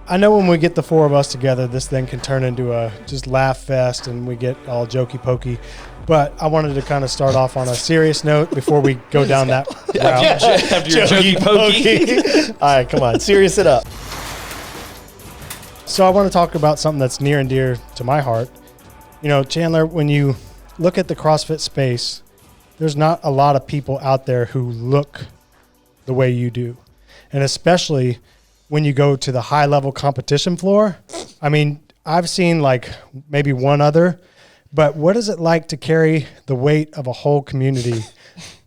I know when we get the four of us together, this thing can turn into a just laugh fest and we get all jokey pokey. But I wanted to kind of start off on a serious note before we go down that route. After your jokey pokey. All right, come on, serious it up. So I want to talk about something that's near and dear to my heart. You know, Chandler, when you look at the CrossFit space, there's not a lot of people out there who look the way you do. And especially when you go to the high level competition floor. I mean, I've seen like maybe one other, but what is it like to carry the weight of a whole community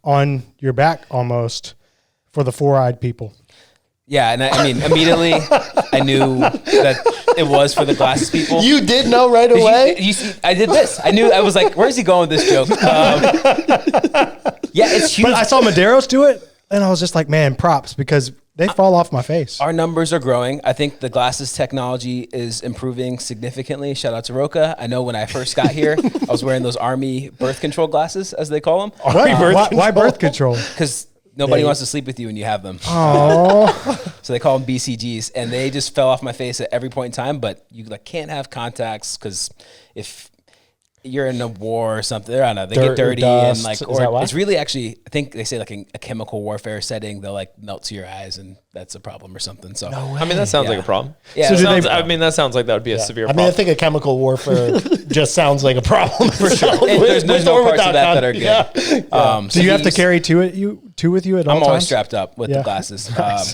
on your back almost for the four-eyed people? Yeah, and I mean, immediately I knew that it was for the glasses people. You did know right away? You see, I did this. I was like, where's he going with this joke? Yeah, it's huge. But I saw Medeiros do it, and I was just like, man, props, because they fall off my face. Our numbers are growing. I think the glasses technology is improving significantly. Shout out to Roca. I know when I first got here, I was wearing those Army birth control glasses, as they call them. Why birth control? Because nobody wants to sleep with you when you have them. Oh, So they call them BCGs, and they just fell off my face at every point in time. But you like can't have contacts because if you're in a war or something, I don't know, they get dirty and like, or it's really actually, I think they say like a chemical warfare setting, they'll like melt to your eyes and that's a problem or something. So, I mean, that sounds like a problem. Yeah. So that sounds like that would be a severe problem. I mean, I think a chemical warfare just sounds like a problem for sure. There's no parts of that are good. Yeah. so you have to carry two with you at all times? I'm always strapped up with the glasses.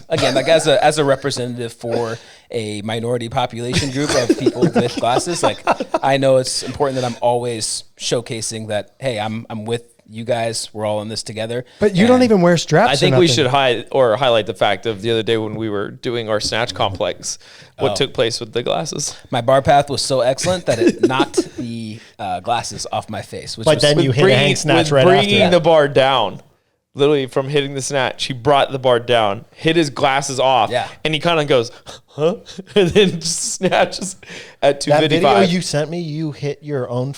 Again, like as a representative for a minority population group of people with glasses, like I know it's important that I'm always showcasing that, hey, I'm with you guys. We're all in this together. But you don't even wear straps. I think we should highlight the fact of the other day when we were doing our snatch complex, what took place with the glasses. My bar path was so excellent that it knocked the glasses off my face. But then you hit a hang snatch right after that. Bringing the bar down. Literally from hitting the snatch, he brought the bar down, hit his glasses off, and he kind of goes, huh? And then just snatches at 255. That video you sent me, you hit your own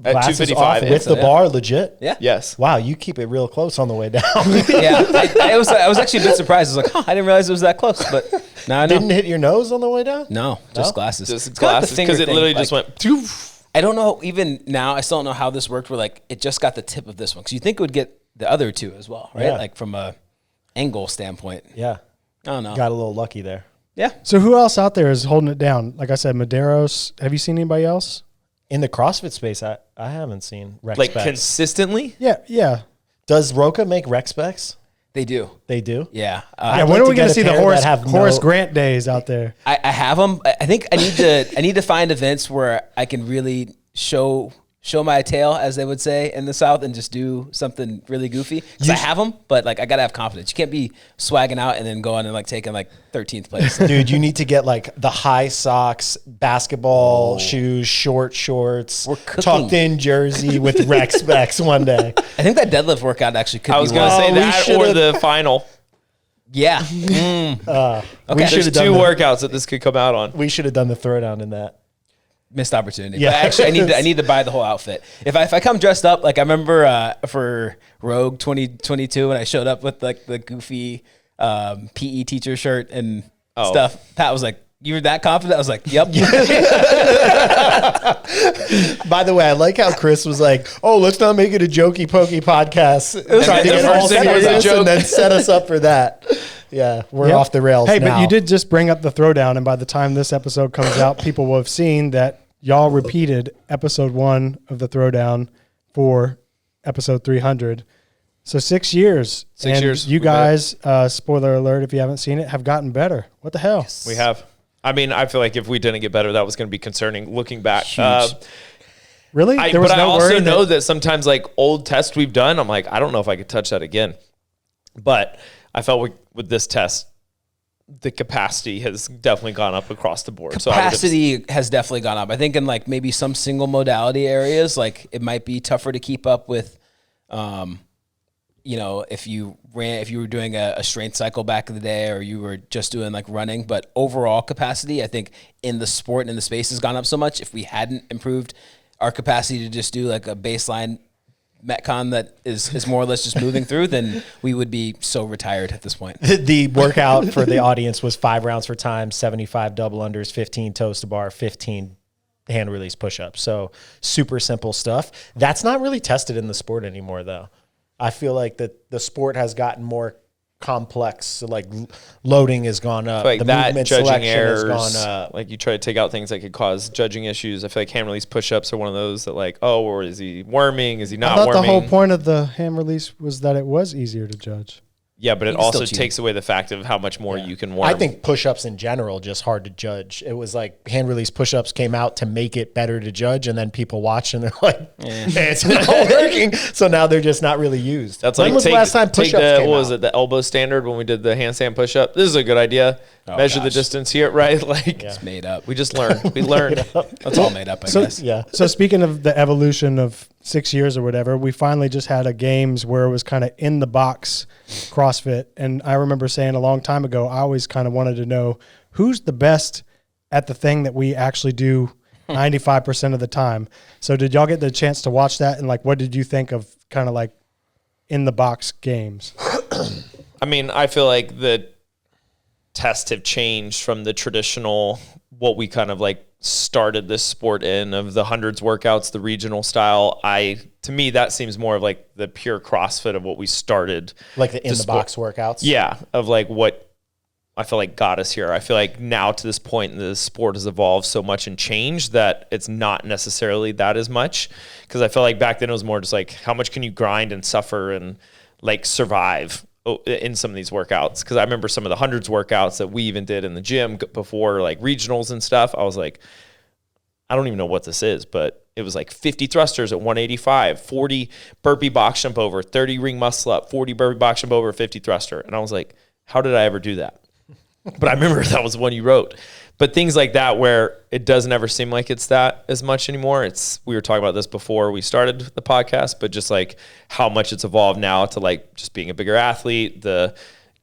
at glasses off with the bar, legit? Yeah. Yes. Wow, you keep it real close on the way down. Yeah, I was actually a bit surprised. I was like, I didn't realize it was that close, but now I know. Didn't hit your nose on the way down? No, just glasses. Just glasses, because it literally just went, poof. I don't know, even now, I still don't know how this worked, where like, it just got the tip of this one, because you think it would get the other two as well, right? Yeah. Like from a angle standpoint. Yeah. I don't know. Got a little lucky there. Yeah. So who else out there is holding it down? Like I said, Medeiros. Have you seen anybody else? In the CrossFit space, I haven't seen rec Like specs. consistently? Yeah. Does Roca make rec specs? They do. They do? Yeah. Yeah, when are we going to see the Horace Grant days out there? I have them. I think I need to find events where I can really show my tail, as they would say in the South, and just do something really goofy. Because I have them, but like I gotta have confidence. You can't be swagging out and then going and like taking like 13th place. Dude, you need to get like the high socks, basketball shoes, short shorts, tucked in jersey with rec specs one day. I think that deadlift workout actually could be I was going to say that or the final. Yeah. Okay. There's two workouts that this could come out on. We should have done the throwdown in that. Missed opportunity. Yeah. But actually, I need to buy the whole outfit. If I come dressed up, like I remember for Rogue 2022 when I showed up with like the goofy PE teacher shirt and stuff. Pat was like, "You were that confident?" I was like, "Yep." By the way, I like how Chris was like, "Oh, let's not make it a jokey pokey podcast." Trying to get all serious and then set us up for that. Yeah, we're off the rails. Hey, now. but you did just bring up the throwdown, and by the time this episode comes out, people will have seen that y'all repeated episode 1 of the throwdown for episode 300. So 6 years. 6 years. You guys, spoiler alert, if you haven't seen it, have gotten better. What the hell? We have. I mean, I feel like if we didn't get better, that was going to be concerning looking back. Really? I also know that sometimes like old tests we've done, I'm like, I don't know if I could touch that again. But I felt with this test, the capacity has definitely gone up across the board. Capacity has definitely gone up. I think in like maybe some single modality areas, like it might be tougher to keep up with, if you were doing a strength cycle back in the day, or you were just doing like running. But overall capacity, I think in the sport and in the space has gone up so much. If we hadn't improved our capacity to just do like a baseline Metcon that is more or less just moving through, then we would be so retired at this point. The workout for the audience was 5 rounds for time, 75 double unders, 15 toes to bar, 15 hand release push-ups. So super simple stuff. That's not really tested in the sport anymore, though. I feel like that the sport has gotten more complex. So like loading has gone up. Like the that movement judging selection errors, has gone up. like you try to take out things that could cause judging issues. I feel like hand release push-ups are one of those that like, oh, or is he worming? Is he not I thought worming? the whole point of the hand release was that it was easier to judge. Yeah, but it can still also cheat. takes away the fact of how much more you can worm. I think push-ups in general just hard to judge. It was like hand release push-ups came out to make it better to judge, and then people watch and they're like, it's not working. So now they're just not really used. That's when like was the last time push-ups came what was out? it, the elbow standard when we did the handstand push-up? This is a good idea. Measure the gosh. distance here, right? Like It's made up. we just learned. We learned. That's all made up, I guess. Yeah. So speaking of the evolution of 6 years or whatever, we finally just had a games where it was kind of in the box CrossFit. And I remember saying a long time ago, I always kind of wanted to know who's the best at the thing that we actually do 95% of the time. So did y'all get the chance to watch that? And like, what did you think of kind of like in the box games? I mean, I feel like the tests have changed from the traditional, what we kind of like started this sport in, of the hundreds workouts, the regional style. To me, that seems more of like the pure CrossFit of what we started. Like the in-the-box workouts? Yeah, of like what I feel like got us here. I feel like now to this point, the sport has evolved so much and changed that it's not necessarily that as much. Because I feel like back then it was more just like, how much can you grind and suffer and like survive in some of these workouts? Because I remember some of the hundreds workouts that we even did in the gym before like regionals and stuff. I was like, I don't even know what this is, but it was like 50 thrusters at 185, 40 burpee box jump over, 30 ring muscle up, 40 burpee box jump over, 50 thruster. And I was like, how did I ever do that? But I remember that was one you wrote. But things like that where it doesn't ever seem like it's that as much anymore. We were talking about this before we started the podcast, but just like how much it's evolved now to like just being a bigger athlete, the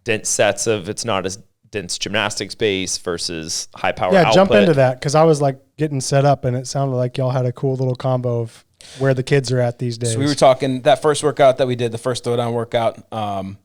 dense sets of it's not as dense gymnastics base versus high power output. Jump into that, because I was like getting set up and it sounded like y'all had a cool little combo of where the kids are at these days. So we were talking that first workout that we did, the first throwdown workout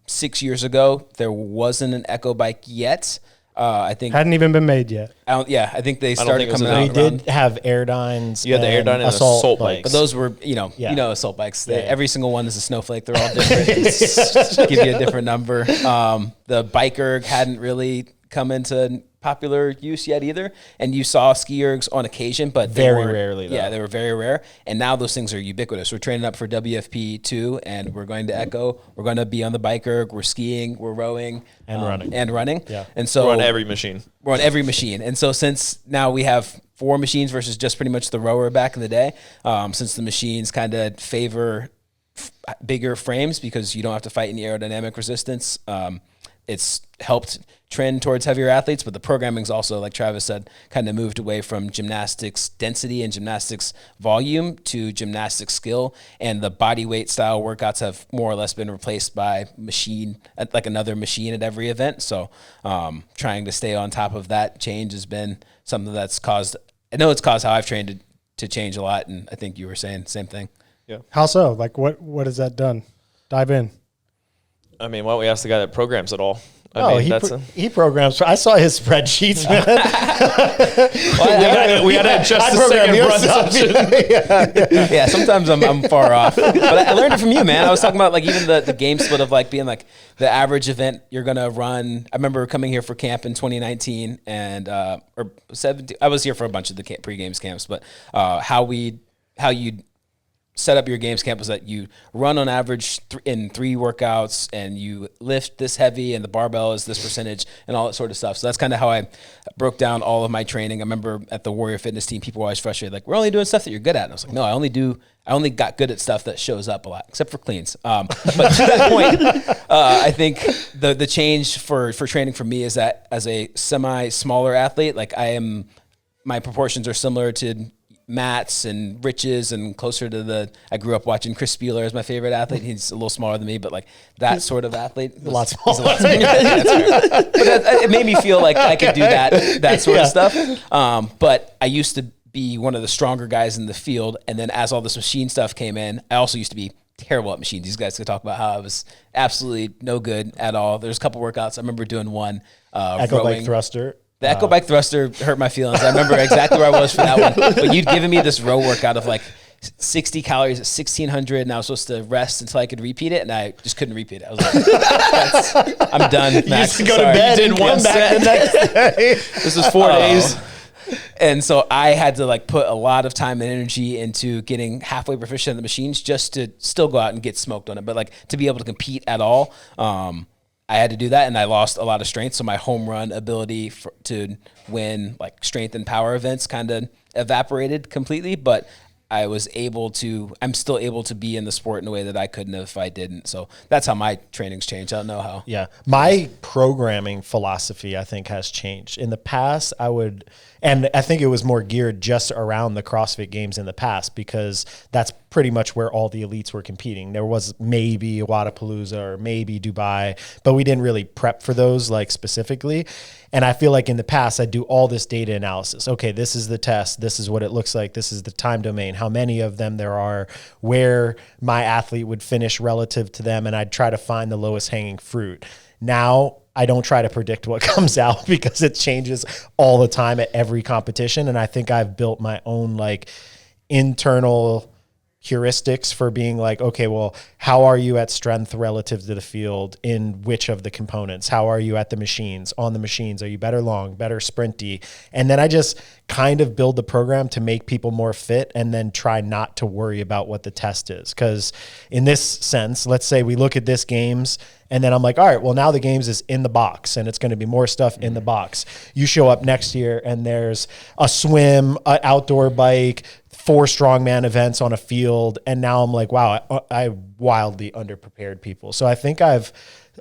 6 years ago. There wasn't an Echo bike yet. I think hadn't even been made yet. I think they started think it was coming out. They did have Airdynes. You had the Airdyne and assault bikes. But those were, assault bikes. Every single one is a snowflake. They're all different. Just give you a different number. The bike erg hadn't really come into popular use yet either. And you saw ski ergs on occasion, but Very rarely, though. Yeah, they were very rare. And now those things are ubiquitous. We're training up for WFP 2, and we're going to Echo. We're going to be on the bike erg. We're skiing. We're rowing. And running. Yeah. And so We're on every machine. We're on every machine. And so since now we have 4 machines versus just pretty much the rower back in the day, since the machines kind of favor bigger frames because you don't have to fight any aerodynamic resistance, it's helped trend towards heavier athletes, but the programming's also, like Travis said, kind of moved away from gymnastics density and gymnastics volume to gymnastics skill, and the body weight style workouts have more or less been replaced by like another machine at every event. So trying to stay on top of that change has been something that's caused, I know it's caused how I've trained to change a lot, and I think you were saying the same thing. Yeah. How so? Like what has that done? Dive in. I mean, why don't we ask the guy that programs it all? I mean, he programs. I saw his spreadsheets, man. we got to adjust the second run session. Yeah, sometimes I'm far off. But I learned it from you, man. I was talking about like even the game split of like being like the average event you're going to run. I remember coming here for camp in 2019 and or 17. I was here for a bunch of the pre-games camps, but how you set up your games camp was that you run on average in 3 workouts and you lift this heavy and the barbell is this percentage and all that sort of stuff. So that's kind of how I broke down all of my training. I remember at the Warrior Fitness team, people were always frustrated, like, we're only doing stuff that you're good at. And I was like, no, I only got good at stuff that shows up a lot, except for cleans. But to that point, I think the change for training for me is that as a semi-smaller athlete, like my proportions are similar to Matt's and Rich's and closer to I grew up watching Chris Spieler as my favorite athlete. He's a little smaller than me, but like that sort of athlete. A lot smaller. Yeah, that's fair. But it made me feel like I could do that sort of stuff. But I used to be one of the stronger guys in the field. And then as all this machine stuff came in, I also used to be terrible at machines. These guys could talk about how I was absolutely no good at all. There's a couple workouts. I remember doing one. Echo bike thruster. The echo bike thruster hurt my feelings. I remember exactly where I was for that one. But you'd given me this row workout of like 60 calories at 1,600, and I was supposed to rest until I could repeat it, and I just couldn't repeat it. I was like, I'm done, Max. You used to go to bed and come back the next day. This was 4 days. And so I had to like put a lot of time and energy into getting halfway proficient at the machines just to still go out and get smoked on it. But like to be able to compete at all, I had to do that, and I lost a lot of strength. So my home run ability to win like strength and power events kind of evaporated completely. But I'm still able to be in the sport in a way that I couldn't have if I didn't. So that's how my training's changed. I don't know how. Yeah. My programming philosophy, I think, has changed. In the past, and I think it was more geared just around the CrossFit Games in the past, because that's pretty much where all the elites were competing. There was maybe Wadapalooza or maybe Dubai, but we didn't really prep for those like specifically. And I feel like in the past, I do all this data analysis. Okay, this is the test. This is what it looks like. This is the time domain, how many of them there are, where my athlete would finish relative to them, and I'd try to find the lowest hanging fruit. Now, I don't try to predict what comes out because it changes all the time at every competition. And I think I've built my own like internal heuristics for being like, okay, well, how are you at strength relative to the field in which of the components? How are you at the machines? On the machines, are you better long, better sprinty? And then I just kind of build the program to make people more fit and then try not to worry about what the test is. Because in this sense, let's say we look at this games and then I'm like, all right, well, now the games is in the box and it's going to be more stuff in the box. You show up next year and there's a swim, an outdoor bike, 4 strongman events on a field. And now I'm like, wow, I wildly underprepared people. So I think I've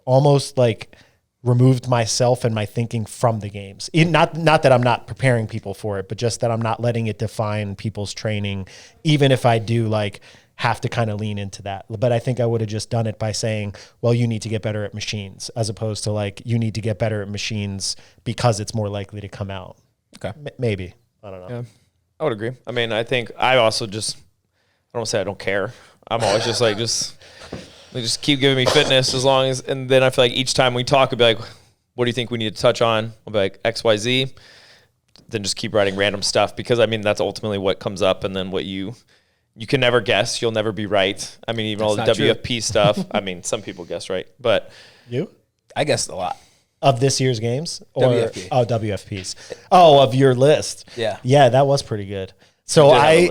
almost like removed myself and my thinking from the games. Not that I'm not preparing people for it, but just that I'm not letting it define people's training, even if I do like have to kind of lean into that. But I think I would have just done it by saying, well, you need to get better at machines, as opposed to like, you need to get better at machines because it's more likely to come out. Okay. Maybe. I don't know. Yeah, I would agree. I mean, I think I also just, I don't say I don't care. I'm always just like, just keep giving me fitness as long as, and then I feel like each time we talk, I'll be like, what do you think we need to touch on? I'll be like X, Y, Z. Then just keep writing random stuff, because I mean, that's ultimately what comes up. And then what you can never guess. You'll never be right. I mean, even all the WFP stuff. I mean, some people guess right, but you? I guessed a lot. Of this year's games? Or, WFP. Oh, WFPs. Oh, of your list. Yeah. Yeah, that was pretty good. So I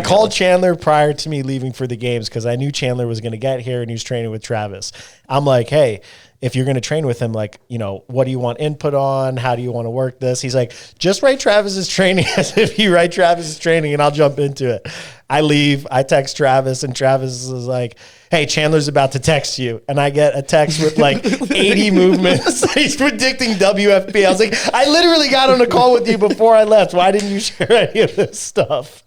called Chandler prior to me leaving for the games because I knew Chandler was going to get here and he was training with Travis. I'm like, hey, if you're going to train with him, like, you know, what do you want input on? How do you want to work this? He's like, just write Travis's training as if you write Travis's training and I'll jump into it. I leave, I text Travis and Travis is like, hey, Chandler's about to text you. And I get a text with like 80 movements. He's predicting WFP. I was like, I literally got on a call with you before I left. Why didn't you share any of this stuff?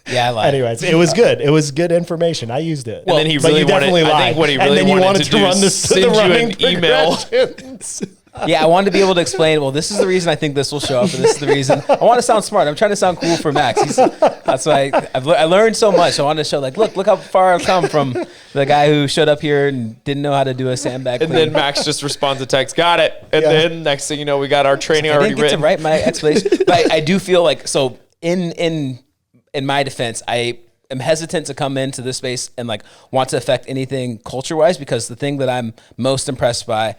Yeah, I lied. Anyways, it was good. It was good information. I used it. And then he really wanted, I think what he really wanted to do is send you an email. Yeah, I wanted to be able to explain, well, this is the reason I think this will show up, and this is the reason. I want to sound smart. I'm trying to sound cool for Max. That's why I learned so much. I wanted to show, like, look how far I've come from the guy who showed up here and didn't know how to do a sandbag and clean. then Max just responds to text, got it. And then next thing you know, we got our training already written. I didn't get to write my explanation. But I do feel like, so in my defense, I am hesitant to come into this space and like want to affect anything culture-wise, because the thing that I'm most impressed by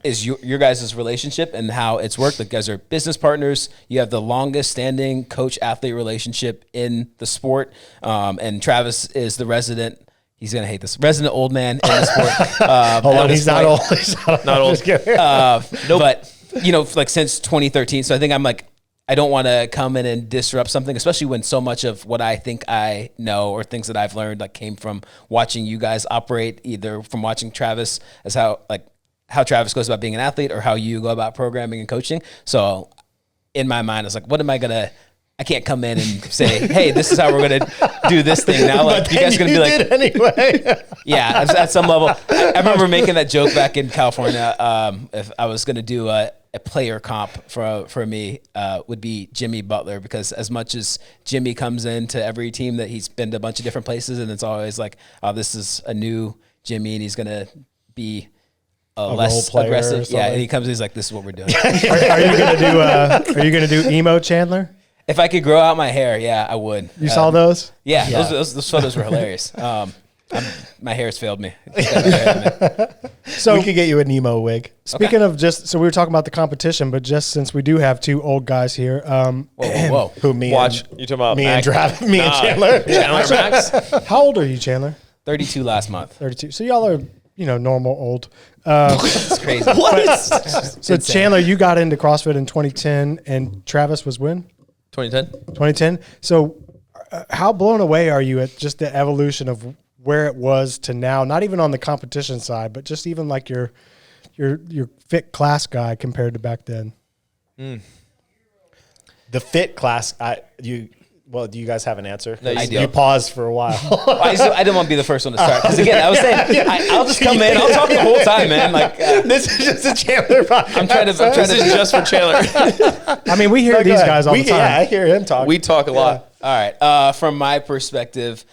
is your guys' relationship and how it's worked. Like, you guys are business partners. You have the longest standing coach-athlete relationship in the sport. And Travis is the resident, he's going to hate this, resident old man in the sport. Hold on, he's not old. He's not old. Nope. But, you know, like since 2013. So I think I'm like, I don't want to come in and disrupt something, especially when so much of what I think I know or things that I've learned like came from watching you guys operate, either from watching Travis as how Travis goes about being an athlete or how you go about programming and coaching. So in my mind, I was like, I can't come in and say, hey, this is how we're going to do this thing now. Like, you guys are going to be like, anyway. Yeah, at some level. I remember making that joke back in California. If I was going to do a player comp for me would be Jimmy Butler, because as much as Jimmy comes into every team that he's been to a bunch of different places, and it's always like, oh, this is a new Jimmy and he's going to be less aggressive. Yeah, and he comes, he's like, this is what we're doing. Are you gonna do emo Chandler? If I could grow out my hair, yeah, I would. You saw those? Yeah, those photos were hilarious. My hair's failed me. So we could get you a Nemo wig. Speaking of so we were talking about the competition, but just since we do have two old guys here, whoa. Who me Watch. and, You talking about me Max? and me and Chandler. Chandler Max? how old are you, Chandler? 32 last month. 32. So y'all are, normal old. It's crazy. So Chandler, you got into CrossFit in 2010, and Travis was when? 2010. 2010. So how blown away are you at just the evolution of where it was to now? Not even on the competition side, but just even like your fit class guy compared to back then. The fit class, do you guys have an answer? No, I do. You paused for a while. I didn't want to be the first one to start, because again, I was saying I'll just come in. I'll talk the whole time, man. Like This is just a Chandler podcast. This is just for Chandler. I mean, we hear these guys all the time. Yeah, I hear him talk. We talk a lot. All right. From my perspective,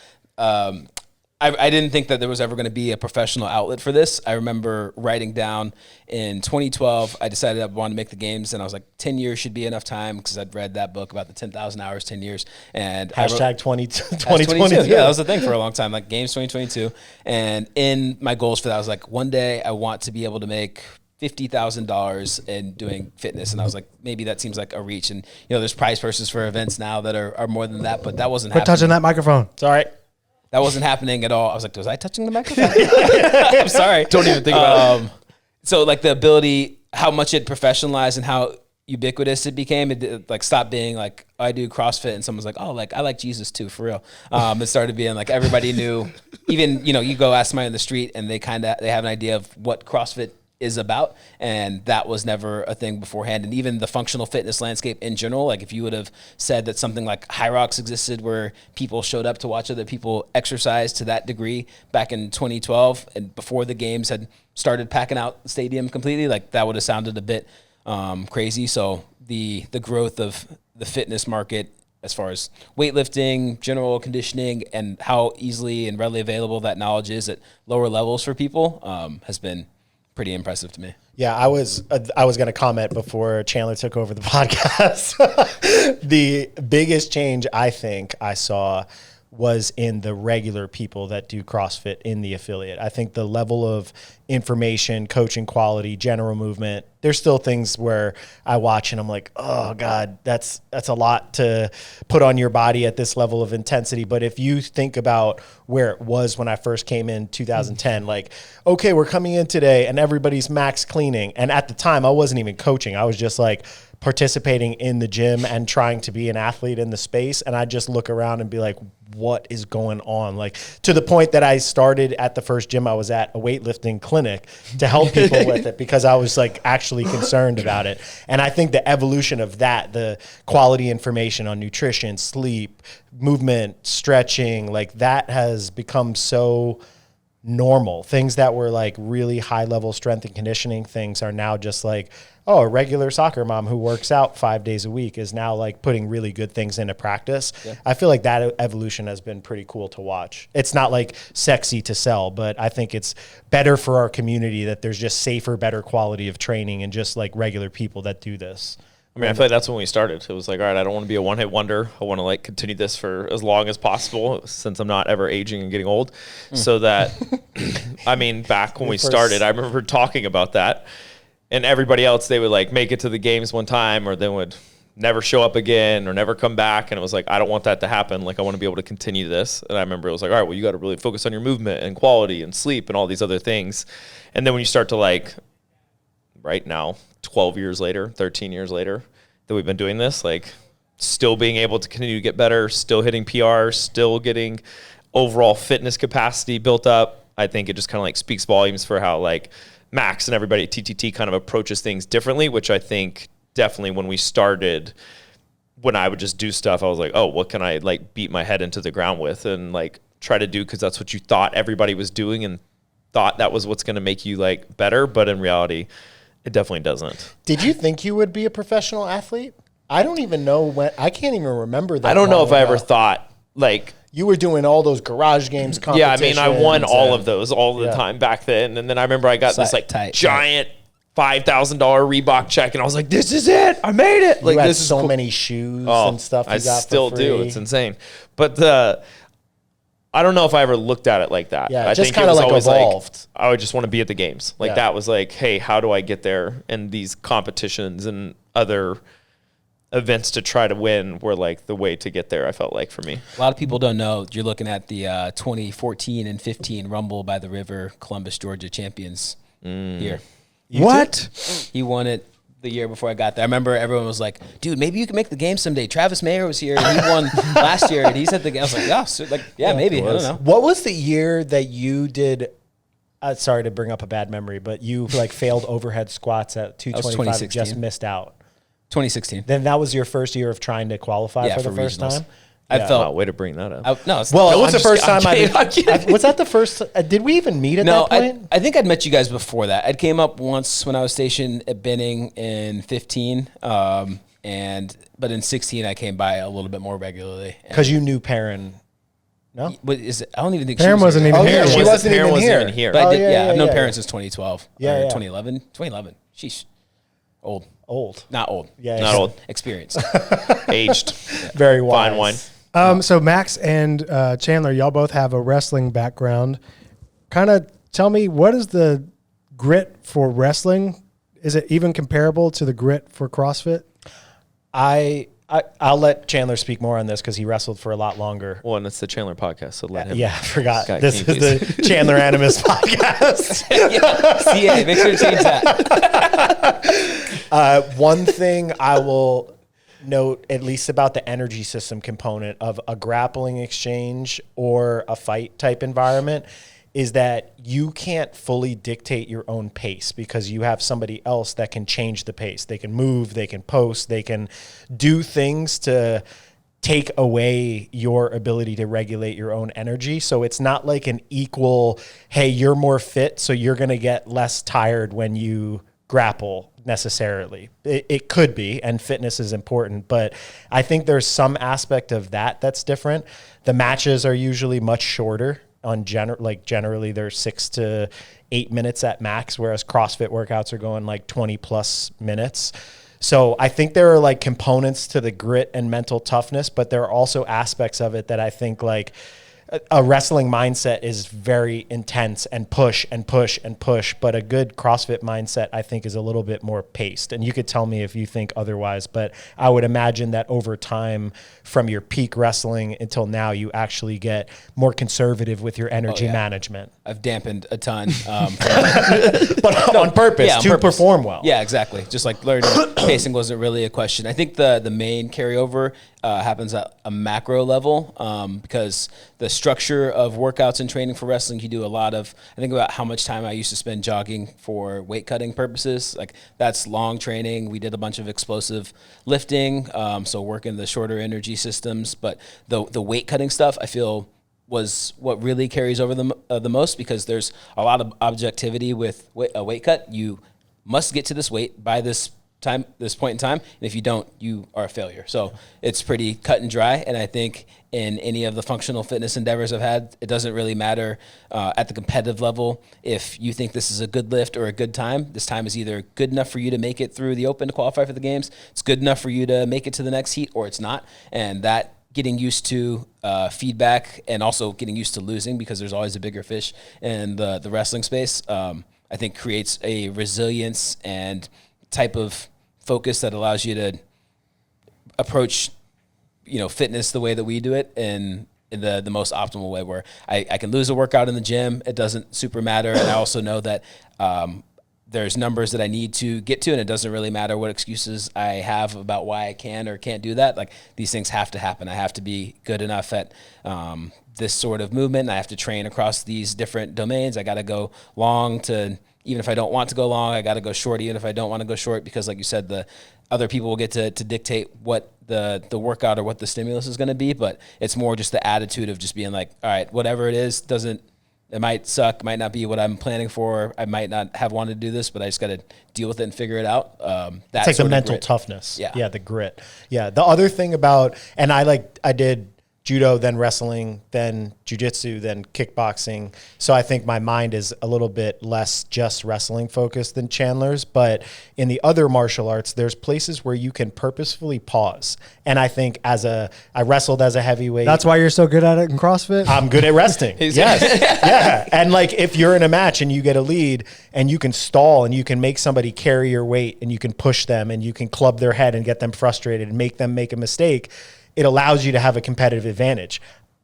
I didn't think that there was ever going to be a professional outlet for this. I remember writing down in 2012, I decided I wanted to make the games, and I was like, 10 years should be enough time, because I'd read that book about the 10,000 hours, 10 years. And Hashtag 2022. Yeah, that was the thing for a long time, like games 2022. And in my goals for that, I was like, one day I want to be able to make $50,000 in doing fitness. And I was like, maybe that seems like a reach. And, there's prize purses for events now that are more than that, but that wasn't Quit happening. touching that microphone. It's all right. That wasn't happening at all. I was like, was I touching the microphone? I'm sorry. Don't even think about it. So like the ability, how much it professionalized and how ubiquitous it became, it like stopped being like, oh, I do CrossFit, and someone's like, oh, like I like Jesus too, for real. It started being like everybody knew, even, you go ask somebody on the street and they have an idea of what CrossFit is about, and that was never a thing beforehand. And even the functional fitness landscape in general, like if you would have said that something like High Rocks existed where people showed up to watch other people exercise to that degree back in 2012 and before the games had started packing out the stadium completely, like that would have sounded a bit crazy. So the growth of the fitness market as far as weightlifting, general conditioning, and how easily and readily available that knowledge is at lower levels for people has been pretty impressive to me. Yeah, I was going to comment before Chandler took over the podcast. The biggest change I think I saw was in the regular people that do CrossFit in the affiliate. I think the level of information, coaching quality, general movement, there's still things where I watch and I'm like, oh God, that's a lot to put on your body at this level of intensity. But if you think about where it was when I first came in 2010, like, okay, we're coming in today and everybody's max cleaning. And at the time I wasn't even coaching. I was just like participating in the gym and trying to be an athlete in the space. And I just look around and be like, what is going on? Like, to the point that I started at the first gym I was at, a weightlifting clinic, to help people with it, because I was like actually concerned about it. And I think the evolution of that, the quality information on nutrition, sleep, movement, stretching, like that has become so normal. Things that were like really high level strength and conditioning things are now just like, oh, a regular soccer mom who works out 5 days a week is now like putting really good things into practice. Yeah. I feel like that evolution has been pretty cool to watch. It's not like sexy to sell, but I think it's better for our community that there's just safer, better quality of training and just like regular people that do this. I mean, I feel like that's when we started. It was like, all right, I don't want to be a one-hit wonder. I want to like continue this for as long as possible, since I'm not ever aging and getting old. So that, I mean, back when we started, I remember talking about that. And everybody else, they would like make it to the games one time, or then would never show up again or never come back. And it was like, I don't want that to happen. Like, I want to be able to continue this. And I remember it was like, all right, well, you got to really focus on your movement and quality and sleep and all these other things. And then when you start to like, right now, 12 years later, 13 years later that we've been doing this, like still being able to continue to get better, still hitting PRs, still getting overall fitness capacity built up. I think it just kind of like speaks volumes for how like Max and everybody at TTT kind of approaches things differently, which I think definitely when we started, when I would just do stuff, I was like, oh, what can I like beat my head into the ground with and like try to do, because that's what you thought everybody was doing and thought that was what's going to make you like better. But in reality, It definitely doesn't. Did you think you would be a professional athlete? I don't even know when. I can't even remember that. I don't know if I ever thought, like... You were doing all those garage games competitions. Yeah, I mean, I won all of those all the time back then. And then I remember I got this like giant $5,000 Reebok check, and I was like, this is it. I made it. Like, you had this is so cool. many shoes and stuff you I got still for free. do. It's insane. But I don't know if I ever looked at it like that. Yeah, I just think kind of like evolved. Like, I would just want to be at the games. Like that was like, hey, how do I get there? And these competitions and other events to try to win were like the way to get there, I felt like, for me. A lot of people don't know you're looking at the 2014 and 15 Rumble by the River Columbus, Georgia champions here. What? He won it the year before I got there. I remember everyone was like, dude, maybe you can make the game someday. Travis Mayer was here and he won last year and he's at the game. I was like, oh, so maybe. I don't know. What was the year that you did? Sorry to bring up a bad memory, but you like failed overhead squats at 225 and just missed out. 2016. Then that was your first year of trying to qualify for the first time? I felt... way to bring that up. It was the first time was that the first... did we even meet at that point? I think I'd met you guys before that. I'd came up once when I was stationed at Benning in 15. But in 16, I came by a little bit more regularly. Because you knew Perrin... No? But I don't even think Perrin wasn't even here. She wasn't even here. But I've known Perrin since 2012. Yeah, 2011. 2011. Sheesh. Old. Not old. Yeah. Not old. Experienced. Aged. Very wise. Fine wine. So Max and Chandler, y'all both have a wrestling background. Kind of tell me, what is the grit for wrestling? Is it even comparable to the grit for CrossFit? I'll let Chandler speak more on this because he wrestled for a lot longer. Well, and it's the Chandler podcast, so let him. Yeah, I forgot. Guy, this is the Chandler Animus podcast. CA, make sure to change that. One thing I will note, at least about the energy system component of a grappling exchange or a fight type environment, is that you can't fully dictate your own pace because you have somebody else that can change the pace. They can move, they can post, they can do things to take away your ability to regulate your own energy. So it's not like an equal, hey, you're more fit, so you're going to get less tired when you grapple necessarily. It could be, and fitness is important, but I think there's some aspect of that that's different. The matches are usually much shorter. Generally they're 6 to 8 minutes at max, whereas CrossFit workouts are going like 20 plus minutes. So I think there are like components to the grit and mental toughness, but there are also aspects of it that I think like a wrestling mindset is very intense and push and push and push, but a good CrossFit mindset, I think, is a little bit more paced. And you could tell me if you think otherwise, but I would imagine that over time from your peak wrestling until now, you actually get more conservative with your energy management. I've dampened a ton. But on purpose, to perform well. Yeah, exactly. Just like learning pacing wasn't really a question. I think the main carryover happens at a macro level because the structure of workouts and training for wrestling, you do a lot of, I think about how much time I used to spend jogging for weight cutting purposes. Like that's long training. We did a bunch of explosive lifting, so working the shorter energy systems. But the weight cutting stuff, I feel, was what really carries over the most because there's a lot of objectivity with a weight cut. You must get to this weight by this point in time, and if you don't, you are a failure. So it's pretty cut and dry, and I think in any of the functional fitness endeavors I've had, it doesn't really matter at the competitive level if you think this is a good lift or a good time. This time is either good enough for you to make it through the open to qualify for the games, it's good enough for you to make it to the next heat, or it's not. And that getting used to feedback and also getting used to losing, because there's always a bigger fish in the wrestling space, I think creates a resilience and type of focus that allows you to approach, fitness the way that we do it in the most optimal way, where I can lose a workout in the gym. It doesn't super matter. And I also know that there's numbers that I need to get to, and it doesn't really matter what excuses I have about why I can or can't do that. Like, these things have to happen. I have to be good enough at this sort of movement. I have to train across these different domains. I got to go long even if I don't want to go long, I got to go short even if I don't want to go short, because like you said, the other people will get to dictate what the workout or what the stimulus is going to be. But it's more just the attitude of just being like, all right, whatever it is doesn't It might suck, might not be what I'm planning for. I might not have wanted to do this, but I just got to deal with it and figure it out. It's like the mental toughness. Yeah, the grit. Yeah. The other thing about, and I did judo, then wrestling, then jiu-jitsu, then kickboxing. So I think my mind is a little bit less just wrestling focused than Chandler's. But in the other martial arts, there's places where you can purposefully pause. And I think I wrestled as a heavyweight. That's why you're so good at it in CrossFit? I'm good at resting. Yes. Yeah. And like if you're in a match and you get a lead and you can stall and you can make somebody carry your weight and you can push them and you can club their head and get them frustrated and make them make a mistake, it allows you to have a competitive advantage.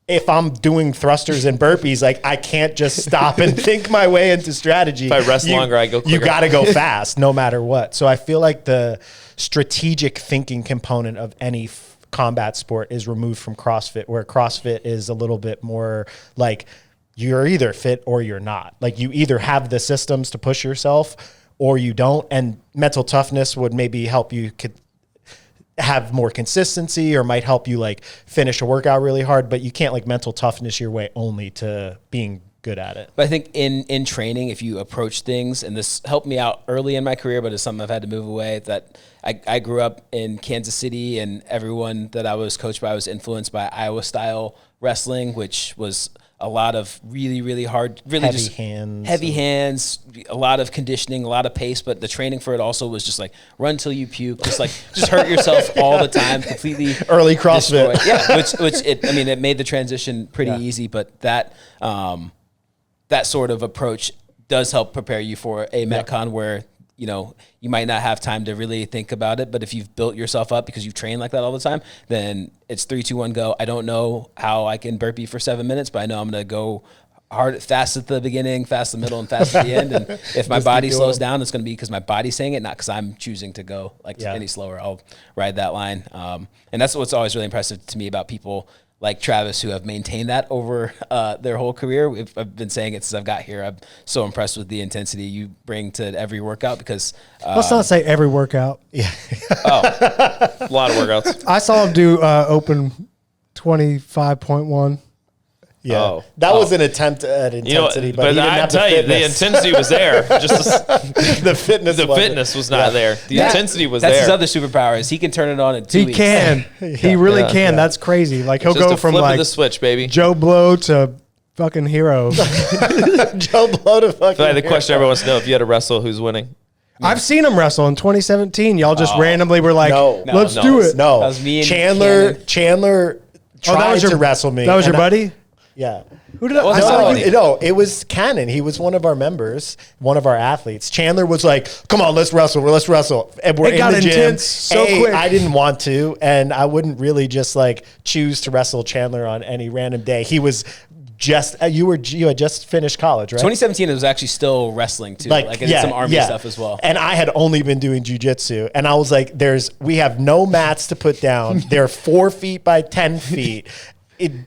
If I'm doing thrusters and burpees, like I can't just stop and think my way into strategy. If I rest longer, I go quicker. You got to go fast no matter what. So I feel like the strategic thinking component of any combat sport is removed from CrossFit, where CrossFit is a little bit more like you're either fit or you're not. Like you either have the systems to push yourself or you don't. And mental toughness would maybe help you have more consistency or might help you like finish a workout really hard, but you can't like mental toughness your way only to being good at it. But I think in training, if you approach things, and this helped me out early in my career, but it's something I've had to move away, that I grew up in Kansas City and everyone that I was coached by was influenced by Iowa style wrestling, which was a lot of really, really hard, really heavy hands, a lot of conditioning, a lot of pace, but the training for it also was just like run till you puke, just hurt yourself all the time, completely early CrossFit. Destroyed. Yeah, it made the transition pretty easy, but that sort of approach does help prepare you for a Metcon where, you know, you might not have time to really think about it, but if you've built yourself up because you've trained like that all the time, then it's 3, 2, 1, go. I don't know how I can burpee for 7 minutes, but I know I'm going to go hard, fast at the beginning, fast in the middle, and fast at the end. And if my body slows down, it's going to be because my body's saying it, not because I'm choosing to go any slower. I'll ride that line. And that's what's always really impressive to me about people like Travis, who have maintained that over their whole career. I've been saying it since I've got here. I'm so impressed with the intensity you bring to every workout because... let's not say every workout. Yeah. A lot of workouts. I saw him do open 25.1. Yeah, that was an attempt at intensity, but he didn't have the fitness. The intensity was there. Just the fitness was not there. The intensity was there. That's his other superpower is he can turn it on in 2 weeks. He can. He really can. That's crazy. Like he'll go from like the switch, baby. Joe Blow to fucking hero. Joe Blow to fucking hero. The question everyone wants to know, if you had to wrestle, who's winning? Yeah. I've seen him wrestle in 2017. Y'all just randomly were like, let's do it. No, that was me and Chandler tried to wrestle me. That was your buddy? Yeah. Who did I? No, it was Cannon. He was one of our members, one of our athletes. Chandler was like, "Come on, let's wrestle. Let's wrestle." And we're in the gym. So quick. I didn't want to, and I wouldn't really just like choose to wrestle Chandler on any random day. He was just you had just finished college, right? 2017, it was actually still wrestling too. Like I did some army stuff as well. And I had only been doing jiu-jitsu, and I was like, we have no mats to put down. They're 4 feet by 10 feet.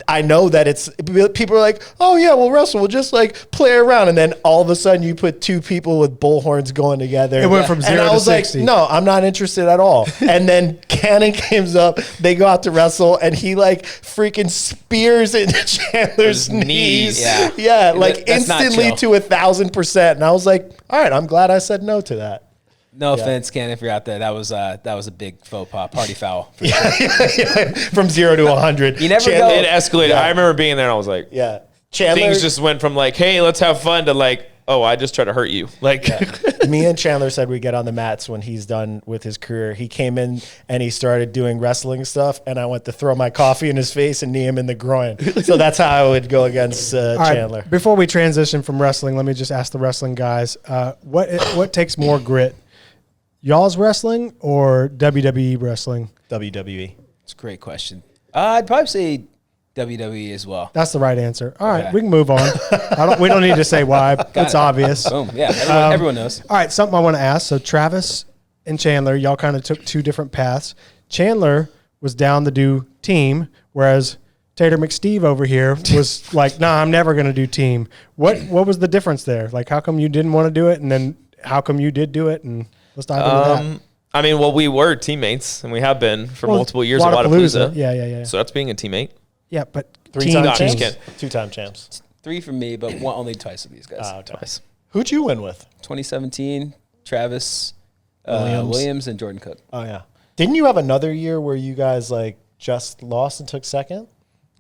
I know that people are like, oh yeah, we'll wrestle. We'll just like play around. And then all of a sudden you put two people with bullhorns going together. It went from 0 to 60. And I was like, no, I'm not interested at all. And then Cannon comes up, they go out to wrestle, and he like freaking spears into Chandler's knees. Yeah, like instantly to 1,000%. And I was like, all right, I'm glad I said no to that. No offense, Ken, if you're out there, that was a big faux pas, party foul. From 0 to 100. You never It escalated. I remember being there and I was like, Chandler, things just went from like, hey, let's have fun to like, oh, I just try to hurt you. Like me and Chandler said we get on the mats when he's done with his career. He came in and he started doing wrestling stuff, and I went to throw my coffee in his face and knee him in the groin. So that's how I would go against Chandler. Right, before we transition from wrestling, let me just ask the wrestling guys, what takes more grit? Y'all's wrestling or WWE wrestling? WWE. It's a great question. I'd probably say WWE as well. That's the right answer. All right, we can move on. We don't need to say why. It's obvious. Boom. Yeah, everyone knows. All right, something I want to ask. So Travis and Chandler, y'all kind of took two different paths. Chandler was down to do team, whereas Tater McSteve over here was like, nah, I'm never going to do team. What was the difference there? Like, how come you didn't want to do it, and then how come you did do it? And let's dive into that. I mean, well, we were teammates, and we have been for multiple years at Wadapalooza. Yeah. So that's being a teammate. Yeah, but 3-time champs. 2-time champs. 3 for me, but only twice with these guys. Twice. Who'd you win with? 2017, Travis Williams and Jordan Cook. Oh, yeah. Didn't you have another year where you guys like just lost and took second?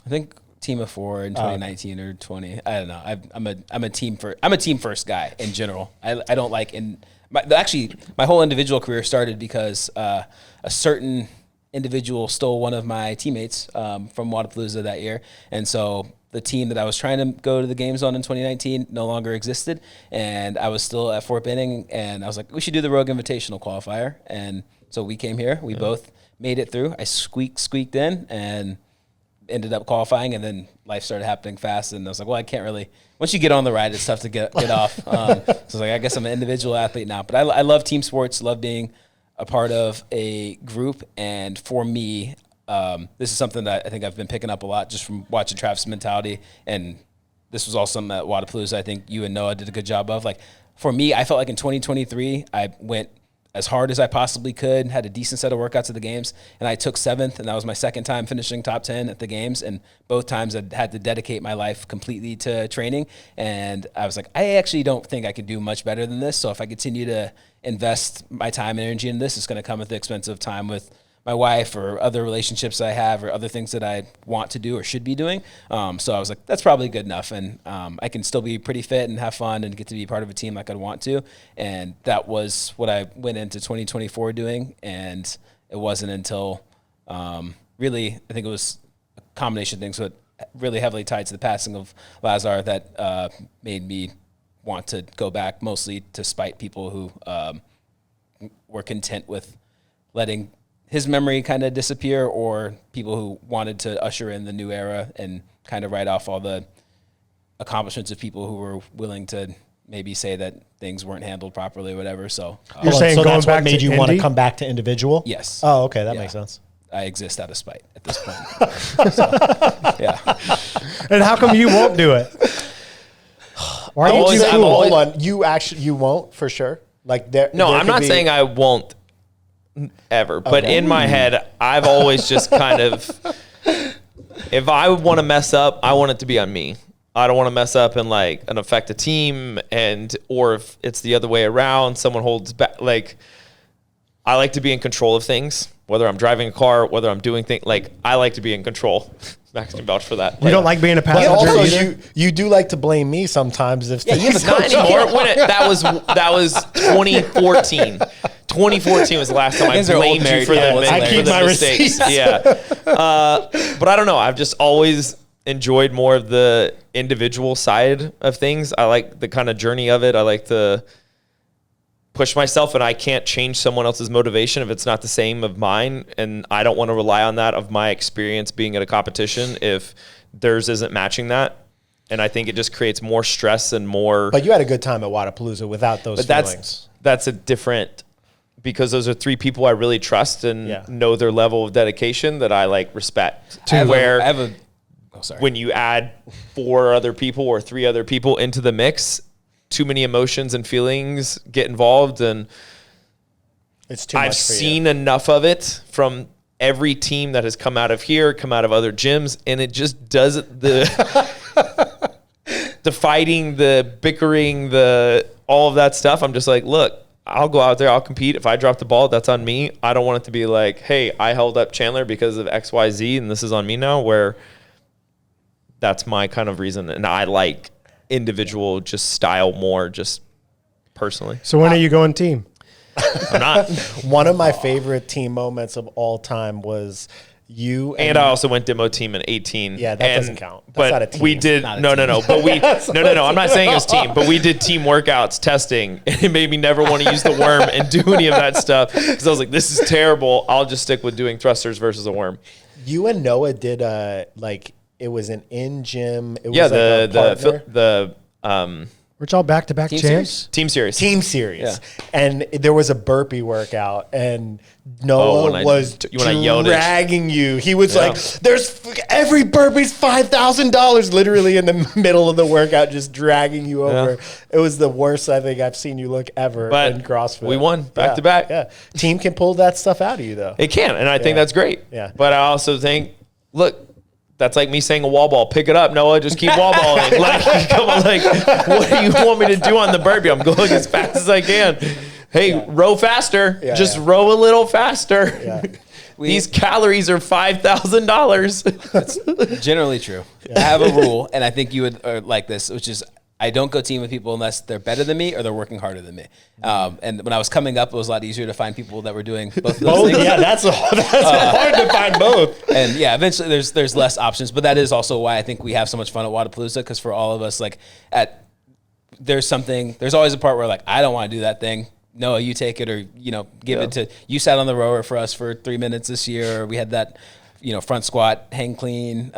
I think team of 4 in 2019 or 20. I don't know. I'm a team first guy in general. I don't like my whole individual career started because a certain individual stole one of my teammates from Wadapalooza that year, and so the team that I was trying to go to the games on in 2019 no longer existed, and I was still at Fort Benning, and I was like, we should do the Rogue Invitational qualifier, and so we came here. We both made it through. I squeaked in and ended up qualifying, and then life started happening fast, and I was like, well, I can't really. Once you get on the ride, it's tough to get off. So I was like, I guess I'm an individual athlete now, but I love team sports, love being a part of a group, and for me, this is something that I think I've been picking up a lot just from watching Travis' mentality, and this was also something at Wadapalooza I think you and Noah did a good job of. Like, for me, I felt like in 2023, I went as hard as I possibly could, had a decent set of workouts at the games, and I took 7th, and that was my second time finishing top 10 at the games, and both times I had to dedicate my life completely to training, and I was like, I actually don't think I could do much better than this, so if I continue to invest my time and energy in this, it's going to come at the expense of time with my wife or other relationships I have or other things that I want to do or should be doing. So I was like, that's probably good enough. And I can still be pretty fit and have fun and get to be part of a team like I'd want to. And that was what I went into 2024 doing. And it wasn't until really, I think it was a combination of things, but really heavily tied to the passing of Lazar that made me want to go back, mostly to spite people who were content with letting his memory kind of disappear, or people who wanted to usher in the new era and kind of write off all the accomplishments of people who were willing to maybe say that things weren't handled properly or whatever. So you're saying so going that's back what made to you want to Indy? come back to individual? yes. Oh, okay. That makes sense. I exist out of spite at this point. So, yeah. And how come you won't do it? Why are you too cool? Hold on. You won't for sure? Like there? No, there I'm could not be- saying I won't ever, but Okay. in my head, I've always just kind of, if I want to mess up, I want it to be on me. I don't want to mess up and affect a team, or if it's the other way around, someone holds back. Like, I like to be in control of things, whether I'm driving a car, whether I'm doing things. Like, I like to be in control. Max can vouch for that. You don't like being a But passenger also, either? you do like to blame me sometimes. If Yeah, not anymore. That was 2014. 2014 was the last time I guys are old blamed you married for people. the, I for keep the my mistakes. receipts. Yeah, but I don't know. I've just always enjoyed more of the individual side of things. I like the kind of journey of it. I like to push myself, and I can't change someone else's motivation if it's not the same of mine, and I don't want to rely on that of my experience being at a competition if theirs isn't matching that. And I think it just creates more stress and more. But you had a good time at Wadapalooza without those feelings. That's a different, because those are 3 people I really trust and know their level of dedication that I respect. When you add 4 other people or 3 other people into the mix, too many emotions and feelings get involved, and It's too much. I've seen enough of it from every team that has come out of here, come out of other gyms, and it just does the fighting, the bickering, all of that stuff. I'm just like, look, I'll go out there, I'll compete. If I drop the ball, that's on me. I don't want it to be like, hey, I held up Chandler because of XYZ, and this is on me now, where that's my kind of reason. And I like individual just style more, just personally. So when are you going team? I'm not. One of my favorite team moments of all time was you And I also went demo team in 18. Yeah, that doesn't count. That's but not a team. we did Not a no. But we no. I'm not saying it was team, but we did team workouts, testing, and it made me never want to use the worm and do any of that stuff because I was like, this is terrible. I'll just stick with doing thrusters versus a worm. You and Noah did it was an in gym. It was Yeah, a partner. Weren't y'all back-to-back Team champs? Team series. Team series. Yeah. And there was a burpee workout, and when Noah I was yelled at you. dragging you. He was Yeah. like, "There's every burpee's $5,000," literally in the middle of the workout, just dragging you over. Yeah. It was the worst I think I've seen you look ever But in CrossFit. we won back Yeah. to back. Yeah, team can pull that stuff out of you though. It can, and I think that's great. Yeah. But I also think, look, That's like me saying a wall ball. Pick it up, Noah. Just keep wall balling. Like, come on, like, what do you want me to do on the burpee? I'm going as fast as I can. Hey, row faster. Just row a little faster. Yeah. These calories are $5,000. That's generally true. I have a rule, and I think you would like this, which is I don't go team with people unless they're better than me or they're working harder than me. And when I was coming up, it was a lot easier to find people that were doing both of those things. Yeah, that's hard to find both. And yeah, eventually there's less options, but that is also why I think we have so much fun at Wadapalooza, because for all of us, like there's always a part where like, I don't want to do that thing. Noah, you take it, or, give it to, you sat on the rower for us for 3 minutes this year, or we had that, front squat, hang clean,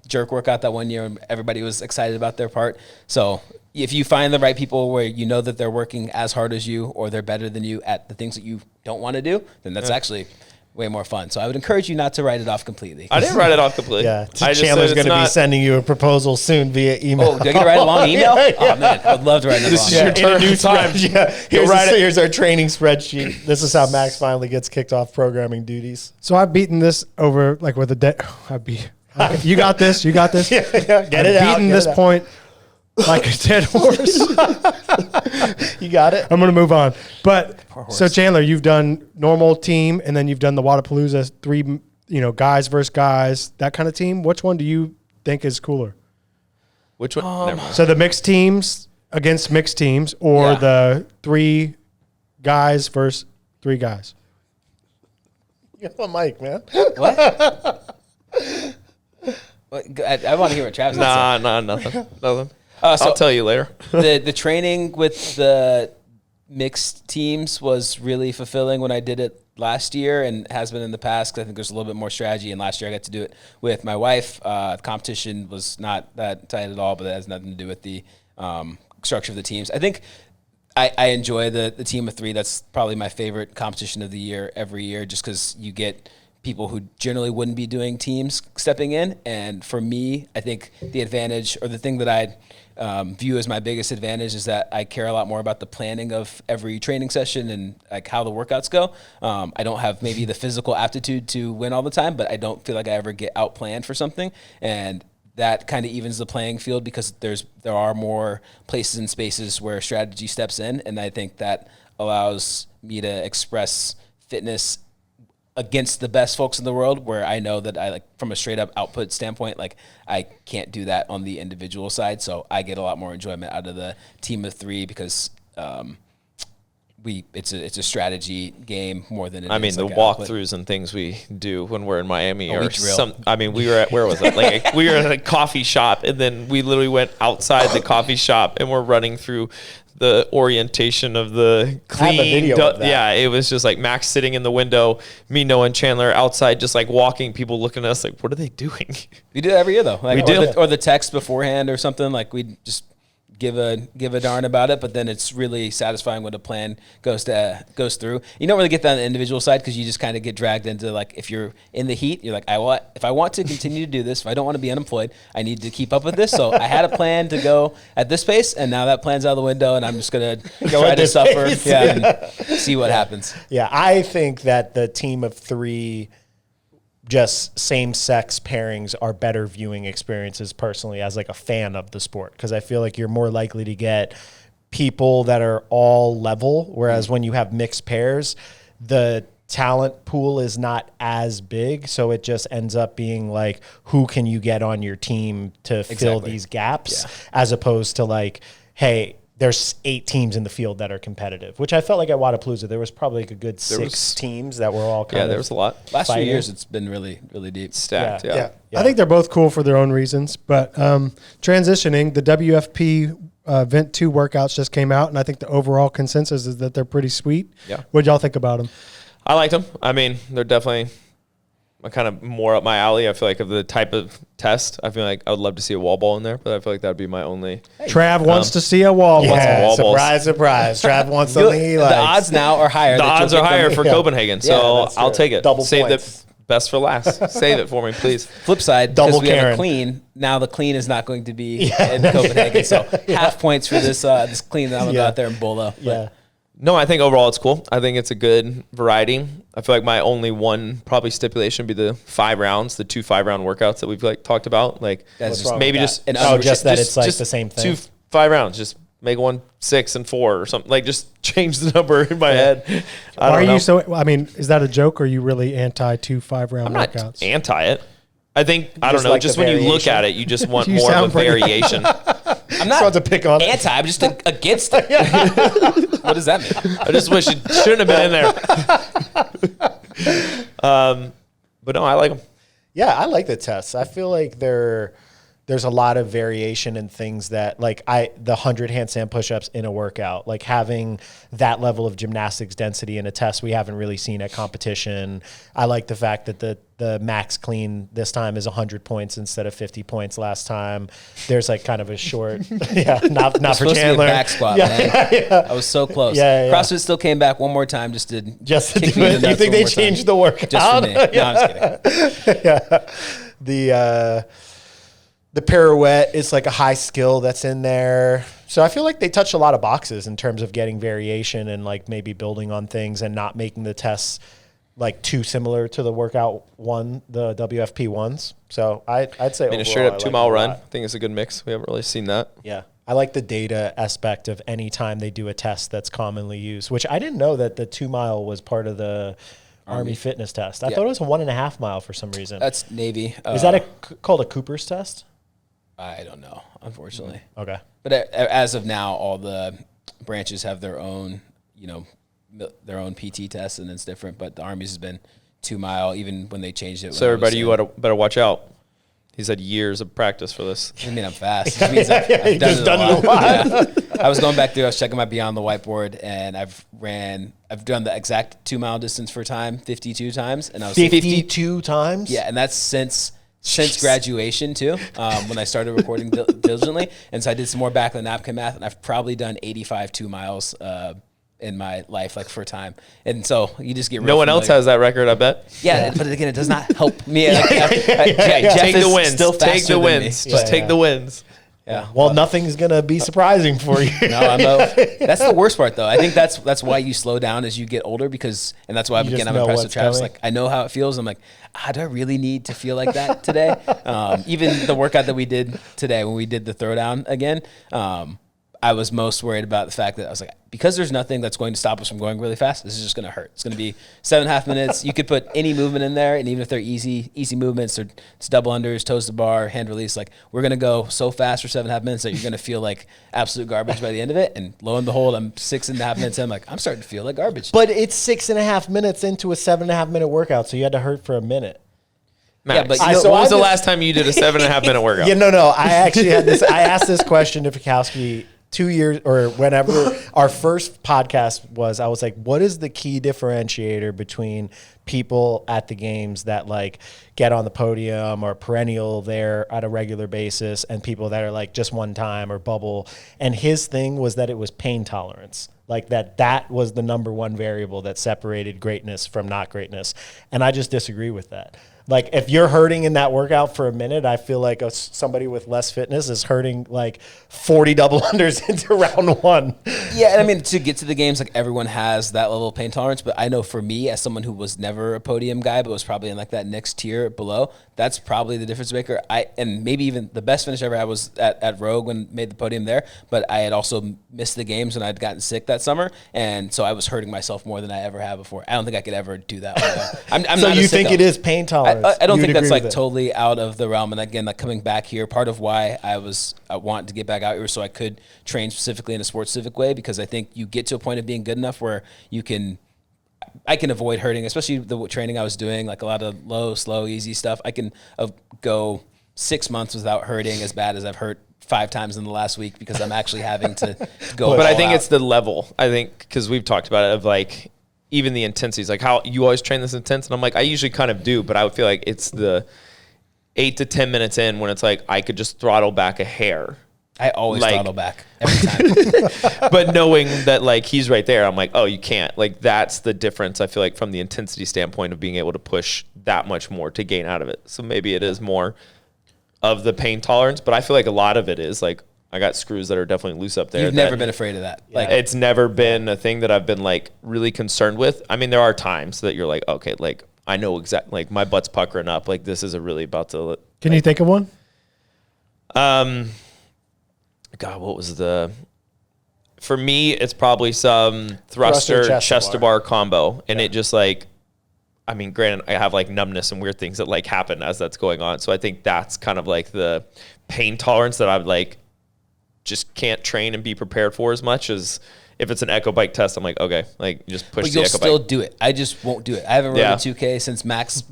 jerk workout that one year, and everybody was excited about their part. So if you find the right people where you know that they're working as hard as you, or they're better than you at the things that you don't want to do, then that's actually way more fun. So I would encourage you not to write it off completely. I didn't write it off completely. Yeah, Chandler's going to be sending you a proposal soon via email. Oh, do I get to write a long email? Oh, man, I would love to write a This long is your turn. New time. Here's our training spreadsheet. This is how Max finally gets kicked off programming duties. So I've beaten this over like with a dead. You got this. You got this. Get it out. Beaten this point like a dead horse. You got it. I'm going to move on. But so Chandler, you've done normal team, and then you've done the Wadapalooza 3, guys versus guys, that kind of team. Which one do you think is cooler? Which one? Never mind. So the mixed teams against mixed teams, or the 3 guys versus 3 guys? You have a mic, man. What? I want to hear what Travis has to say. Nothing. So I'll tell you later. The training with the mixed teams was really fulfilling when I did it last year, and has been in the past, because I think there's a little bit more strategy. And last year I got to do it with my wife. The competition was not that tight at all, but that has nothing to do with the structure of the teams. I think I enjoy the team of 3. That's probably my favorite competition of the year every year, just because you get people who generally wouldn't be doing teams stepping in. And for me, I think the advantage, or the thing that I view as my biggest advantage, is that I care a lot more about the planning of every training session and like how the workouts go. I don't have maybe the physical aptitude to win all the time, but I don't feel like I ever get out planned for something. And that kind of evens the playing field, because there are more places and spaces where strategy steps in. And I think that allows me to express fitness against the best folks in the world, where I know that I, like, from a straight up output standpoint, like, I can't do that on the individual side. So I get a lot more enjoyment out of the team of 3, because it's a strategy game more than it is. The walkthroughs and things we do when we're in Miami are we were at, where was it? Like, we were at a coffee shop, and then we literally went outside the coffee shop, and we're running through the orientation of the clean. I have a video of that. Yeah, it was just like Max sitting in the window, me, Noah, and Chandler outside, just like walking, people looking at us like, what are they doing? We do that every year, though. Like, we do. Or the text beforehand or something. Like, we just give a darn about it, but then it's really satisfying when a plan goes through. You don't really get that on the individual side, because you just kind of get dragged into, like, if you're in the heat, you're like, if I want to continue to do this, if I don't want to be unemployed, I need to keep up with this. So I had a plan to go at this pace, and now that plan's out the window, and I'm just gonna try to suffer, and see what happens. Yeah, I think that the team of 3 just same-sex pairings are better viewing experiences, personally, as like a fan of the sport, because I feel like you're more likely to get people that are all level, whereas when you have mixed pairs, the talent pool is not as big, so it just ends up being like, who can you get on your team to fill these gaps, as opposed to like, hey, there's 8 teams in the field that are competitive, which I felt like at Wadapalooza, there was probably like a good 6 teams that were all kind of. Yeah, there was a lot. Last few years, it's been really, really deep. Stacked, yeah. I think they're both cool for their own reasons, but transitioning, the WFP Vent 2 workouts just came out, and I think the overall consensus is that they're pretty sweet. Yeah. What y'all think about them? I liked them. I mean, they're definitely kind of more up my alley. I feel like of the type of test, I feel like I would love to see a wall ball in there, but I feel like that would be my only. Trav wants to see a wall ball. Yeah, surprise, surprise. Trav wants something he likes. The odds now are higher. The odds are higher for Copenhagen, so I'll take it. Double Save points. the best for last. Save it for me, please. Flip side, Double because we have a Karen. clean. Now the clean is not going to be in Copenhagen, so half points for this clean that I'm going to go out there and bolo. Yeah. No, I think overall it's cool. I think it's a good variety. I feel like my only one probably stipulation would be the 5 rounds, the 2 5-round workouts that we've like talked about. Like maybe just the same thing. 2 5 rounds, just make one 6 and 4 or something. Like just change the number in my head. Are you so? I mean, is that a joke? Or are you really anti 2 5-round I'm workouts? not anti it. I think I don't know. like just the when you look variation? at it, you just want more of a variation. I'm not to pick on anti. I'm just against it. What does that mean? I just wish it shouldn't have been in there. But no, I like them. Yeah, I like the tests. I feel like there's a lot of variation in things that like the 100 handstand push-ups in a workout, like having that level of gymnastics density in a test we haven't really seen at competition. I like the fact that the max clean this time is 100 points instead of 50 points last time. There's like kind of a short, not for Chandler. Back squat, man. I was so close. CrossFit still came back one more time just to do it. The You think they changed the workout? Just for me. No, I'm just kidding. The pirouette is like a high skill that's in there. So I feel like they touch a lot of boxes in terms of getting variation and like maybe building on things and not making the tests like too similar to the workout one, the WFP ones. So I'd say I mean, a straight up 2-mile run, I think it's a good mix. We haven't really seen that. Yeah. I like the data aspect of any time they do a test that's commonly used, which I didn't know that the 2-mile was part of the Army fitness test. I thought it was a 1.5 mile for some reason. That's Navy. Is that called a Cooper's test? I don't know, unfortunately. Okay. But as of now, all the branches have their own, their own PT test, and it's different. But the Army's has been 2-mile, even when they changed it. So everybody, you better watch out. He's had years of practice for this. I mean, I'm fast. It means I've done it a lot. Yeah. I was going back through, I was checking my Beyond the Whiteboard, and I've done the exact 2-mile distance for time 52 times. And I was 52 times? Yeah, and that's since graduation too, when I started recording diligently. And so I did some more back of the napkin math, and I've probably done 85 2-miles in my life, like for time. And so you just get real no one familiar. else has that record, I bet. Yeah, but again, it does not help me. Jeff take the is wins. still faster Take the than wins. me. Just take the wins. Yeah. Well, nothing's gonna be surprising for you. No, that's the worst part, though. I think that's why you slow down as you get older, and that's why I'm impressed with Travis. Like, I know how it feels. I'm like, do I really need to feel like that today? Even the workout that we did today when we did the throwdown again, I was most worried about the fact that I was like, because there's nothing that's going to stop us from going really fast, this is just going to hurt. It's going to be 7.5 minutes. You could put any movement in there, and even if they're easy movements, or it's double unders, toes to bar, hand release, like we're going to go so fast for 7.5 minutes that you're going to feel like absolute garbage by the end of it. And lo and behold, I'm 6.5 minutes in, I'm like, I'm starting to feel like garbage. But it's 6.5 minutes into a 7.5 minute workout, so you had to hurt for a minute. Max, when was the last time you did a 7.5 minute workout? Yeah, no. I actually had this. I asked this question to Fikowski 2 years or whenever our first podcast was. I was like, what is the key differentiator between people at the games that like get on the podium or perennial there at a regular basis and people that are like just one time or bubble? And his thing was that it was pain tolerance. Like that was the number one variable that separated greatness from not greatness. And I just disagree with that. Like if you're hurting in that workout for a minute, I feel like somebody with less fitness is hurting like 40 double unders into round one. Yeah, and I mean, to get to the games, like everyone has that level of pain tolerance. But I know for me, as someone who was never a podium guy, but was probably in like that next tier below, that's probably the difference maker. And maybe even the best finish I ever had was at Rogue when I made the podium there. But I had also missed the games when I'd gotten sick that summer, and so I was hurting myself more than I ever have before. I don't think I could ever do that. I'm so not you think it is pain tolerance? I don't think that's like totally out of the realm. And again, like coming back here, part of why I want to get back out here so I could train specifically in a sports specific way, because I think you get to a point of being good enough where I can avoid hurting, especially the training I was doing, like a lot of low, slow, easy stuff. I can go 6 months without hurting as bad as I've hurt 5 times in the last week because I'm actually having to go. But I think it's the level. I think because we've talked about it of like even the intensities, like how you always train this intense, and I'm like I usually kind of do, but I would feel like it's the 8 to 10 minutes in when it's like I could just throttle back a hair. I always throttle back every time. But knowing that like he's right there, I'm like, oh, you can't. Like that's the difference, I feel like, from the intensity standpoint of being able to push that much more to gain out of it. So maybe it is more of the pain tolerance, but I feel like a lot of it is like I got screws that are definitely loose up there. You've never been afraid of that. Like it's never been a thing that I've been like really concerned with. I mean, there are times that you're like, okay, like I know exactly, like my butt's puckering up. Like this is really about to. Can you think of one? God, what was for me, it's probably some thruster chest to bar combo. And it just like, I mean, granted, I have like numbness and weird things that like happen as that's going on. So I think that's kind of like the pain tolerance that I would like just can't train and be prepared for as much as if it's an echo bike test. I'm like, okay, like just push the echo bike. But you'll still do it. I just won't do it. I haven't rode a 2K since Max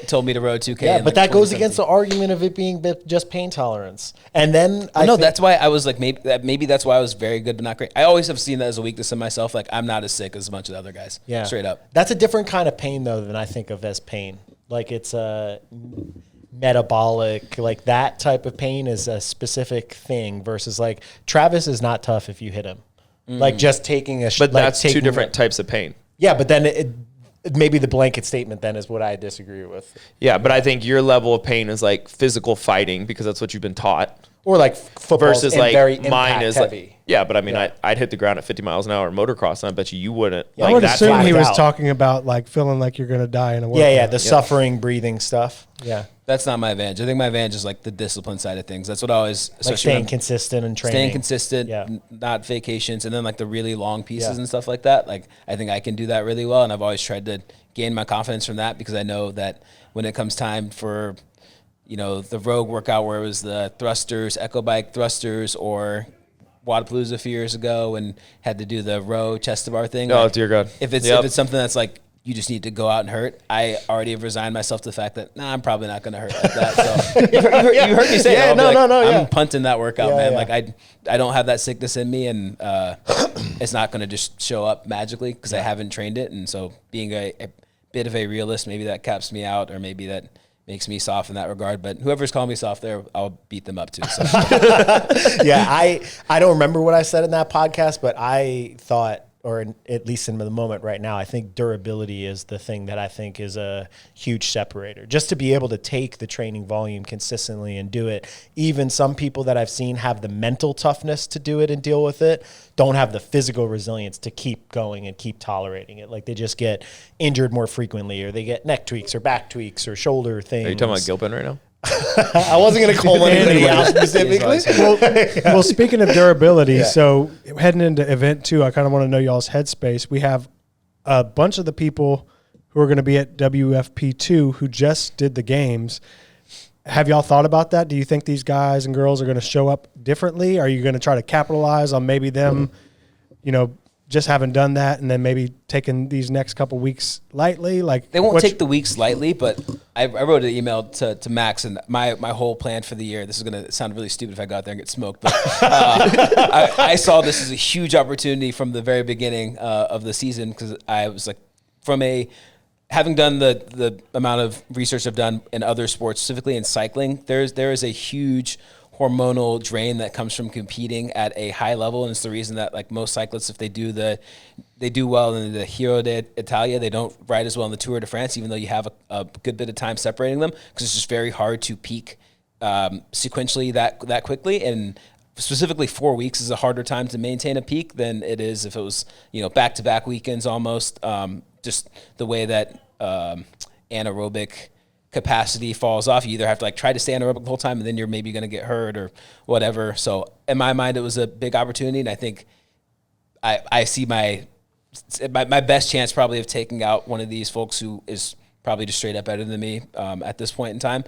told me to row 2K. Yeah, but that goes against the argument of it being just pain tolerance. And then that's why I was like, maybe that's why I was very good but not great. I always have seen that as a weakness in myself. Like I'm not as sick as a bunch of the other guys. Yeah, straight up. That's a different kind of pain though than I think of as pain. Like it's a metabolic, like that type of pain is a specific thing versus like Travis is not tough if you hit him. Like just taking a... But that's two different types of pain. Yeah, but then maybe the blanket statement then is what I disagree with. Yeah, but I think your level of pain is like physical fighting because that's what you've been taught. Or like football versus like very mine is heavy. Like, yeah, but I mean, I'd hit the ground at 50 miles an hour in motocross, and I bet you wouldn't. Yeah, like, I would assume he was talking about like feeling like you're going to die in a workout. Yeah, the suffering, breathing stuff. Yeah. That's not my advantage. I think my advantage is like the discipline side of things. That's what I always... Like staying consistent and training. Staying consistent, not vacations, and then like the really long pieces and stuff like that. Like I think I can do that really well, and I've always tried to gain my confidence from that because I know that when it comes time for... the Rogue workout where it was the thrusters, Echo Bike thrusters, or Wadapalooza a few years ago and had to do the row chest to bar thing. Oh, like, dear God. If it's something that's like, you just need to go out and hurt, I already have resigned myself to the fact that, I'm probably not going to hurt like that. So you heard me say it. I'm punting that workout, man. Like I don't have that sickness in me, and it's not going to just show up magically because I haven't trained it. And so being a bit of a realist, maybe that caps me out, or maybe that makes me soft in that regard, but whoever's calling me soft there, I'll beat them up too. So. Yeah, I don't remember what I said in that podcast, but I thought, or at least in the moment right now, I think durability is the thing that I think is a huge separator. Just to be able to take the training volume consistently and do it. Even some people that I've seen have the mental toughness to do it and deal with it, don't have the physical resilience to keep going and keep tolerating it. Like they just get injured more frequently, or they get neck tweaks or back tweaks or shoulder things. Are you talking about Gilpin right now? I wasn't going to call anybody out specifically. Well, speaking of durability, so heading into event 2, I kind of want to know y'all's headspace. We have a bunch of the people who are going to be at WFP2 who just did the games. Have y'all thought about that? Do you think these guys and girls are going to show up differently? Are you going to try to capitalize on maybe them, just having done that and then maybe taking these next couple weeks lightly? Like they won't take the weeks lightly, but I wrote an email to Max, and my whole plan for the year, this is going to sound really stupid if I go out there and get smoked, but I saw this as a huge opportunity from the very beginning of the season, because I was like, having done the amount of research I've done in other sports, specifically in cycling, there is a huge hormonal drain that comes from competing at a high level, and it's the reason that like most cyclists, if they do well in the Giro d'Italia, they don't ride as well in the Tour de France, even though you have a good bit of time separating them, because it's just very hard to peak sequentially that quickly. And specifically 4 weeks is a harder time to maintain a peak than it is if it was back-to-back weekends almost. Just the way that anaerobic capacity falls off. You either have to like try to stay anaerobic the whole time, and then you're maybe going to get hurt or whatever. So in my mind, it was a big opportunity, and I think I see my best chance probably of taking out one of these folks who is probably just straight up better than me at this point in time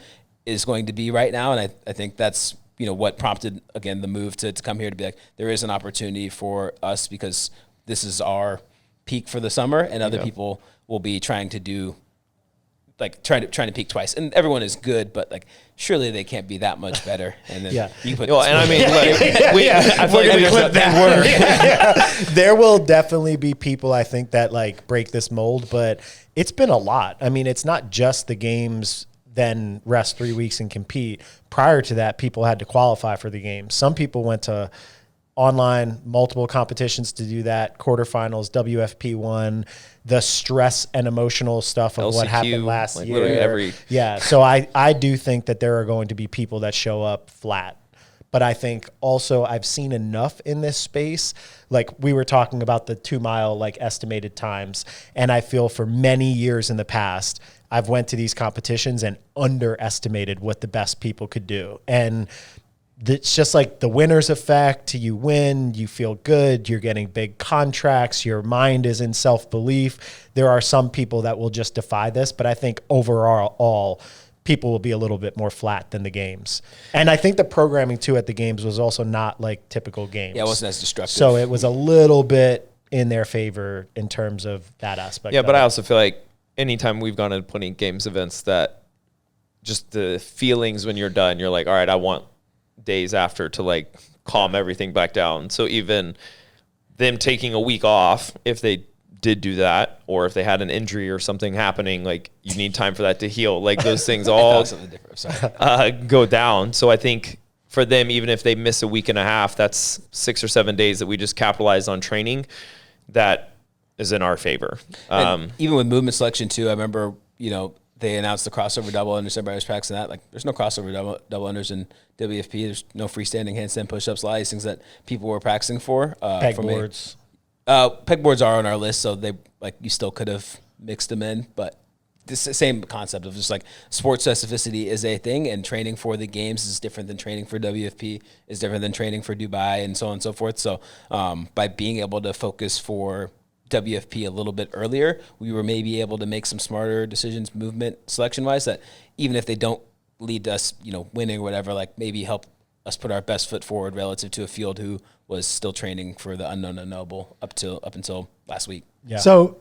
is going to be right now. And I think that's what prompted again the move to come here, to be like, there is an opportunity for us because this is our peak for the summer, and other people will be trying to do like trying to peak twice, and everyone is good, but like surely they can't be that much better. And then you put and I mean, I feel like we clip that word. There will definitely be people I think that like break this mold, but it's been a lot. I mean, it's not just the games, then rest 3 weeks and compete. Prior to that, people had to qualify for the games. Some people went to online multiple competitions to do that, quarterfinals, WFP1, the stress and emotional stuff of LCQ, what happened last year. So I do think that there are going to be people that show up flat. But I think also I've seen enough in this space. Like we were talking about the 2 mile, like estimated times. And I feel for many years in the past, I've went to these competitions and underestimated what the best people could do. And it's just like the winner's effect. You win, you feel good, you're getting big contracts, your mind is in self-belief. There are some people that will just defy this, but I think overall, people will be a little bit more flat than the games. And I think the programming too at the games was also not like typical games. Yeah, it wasn't as destructive. So it was a little bit in their favor in terms of that aspect. Yeah, but I also feel like anytime we've gone to putting games events, that just the feelings when you're done, you're like, all right, I want days after to like calm everything back down. So even them taking a week off, if they did do that, or if they had an injury or something happening, like you need time for that to heal. Like those things all go down. So I think for them, even if they miss a week and a half, that's 6 or 7 days that we just capitalize on training. That is in our favor. Even with movement selection too, I remember, they announced the crossover double unders. Everybody was practicing that. Like, there's no crossover double unders in WFP. There's no freestanding handstand push-ups. A lot of these things that people were practicing for. Pegboards. Pegboards are on our list, so you still could have mixed them in. But this same concept of just like sports specificity is a thing, and training for the games is different than training for WFP, is different than training for Dubai, and so on and so forth. So by being able to focus for WFP a little bit earlier, we were maybe able to make some smarter decisions movement selection wise, that even if they don't lead to us, winning or whatever, like maybe help us put our best foot forward relative to a field who was still training for the unknown unknowable up until last week. Yeah. So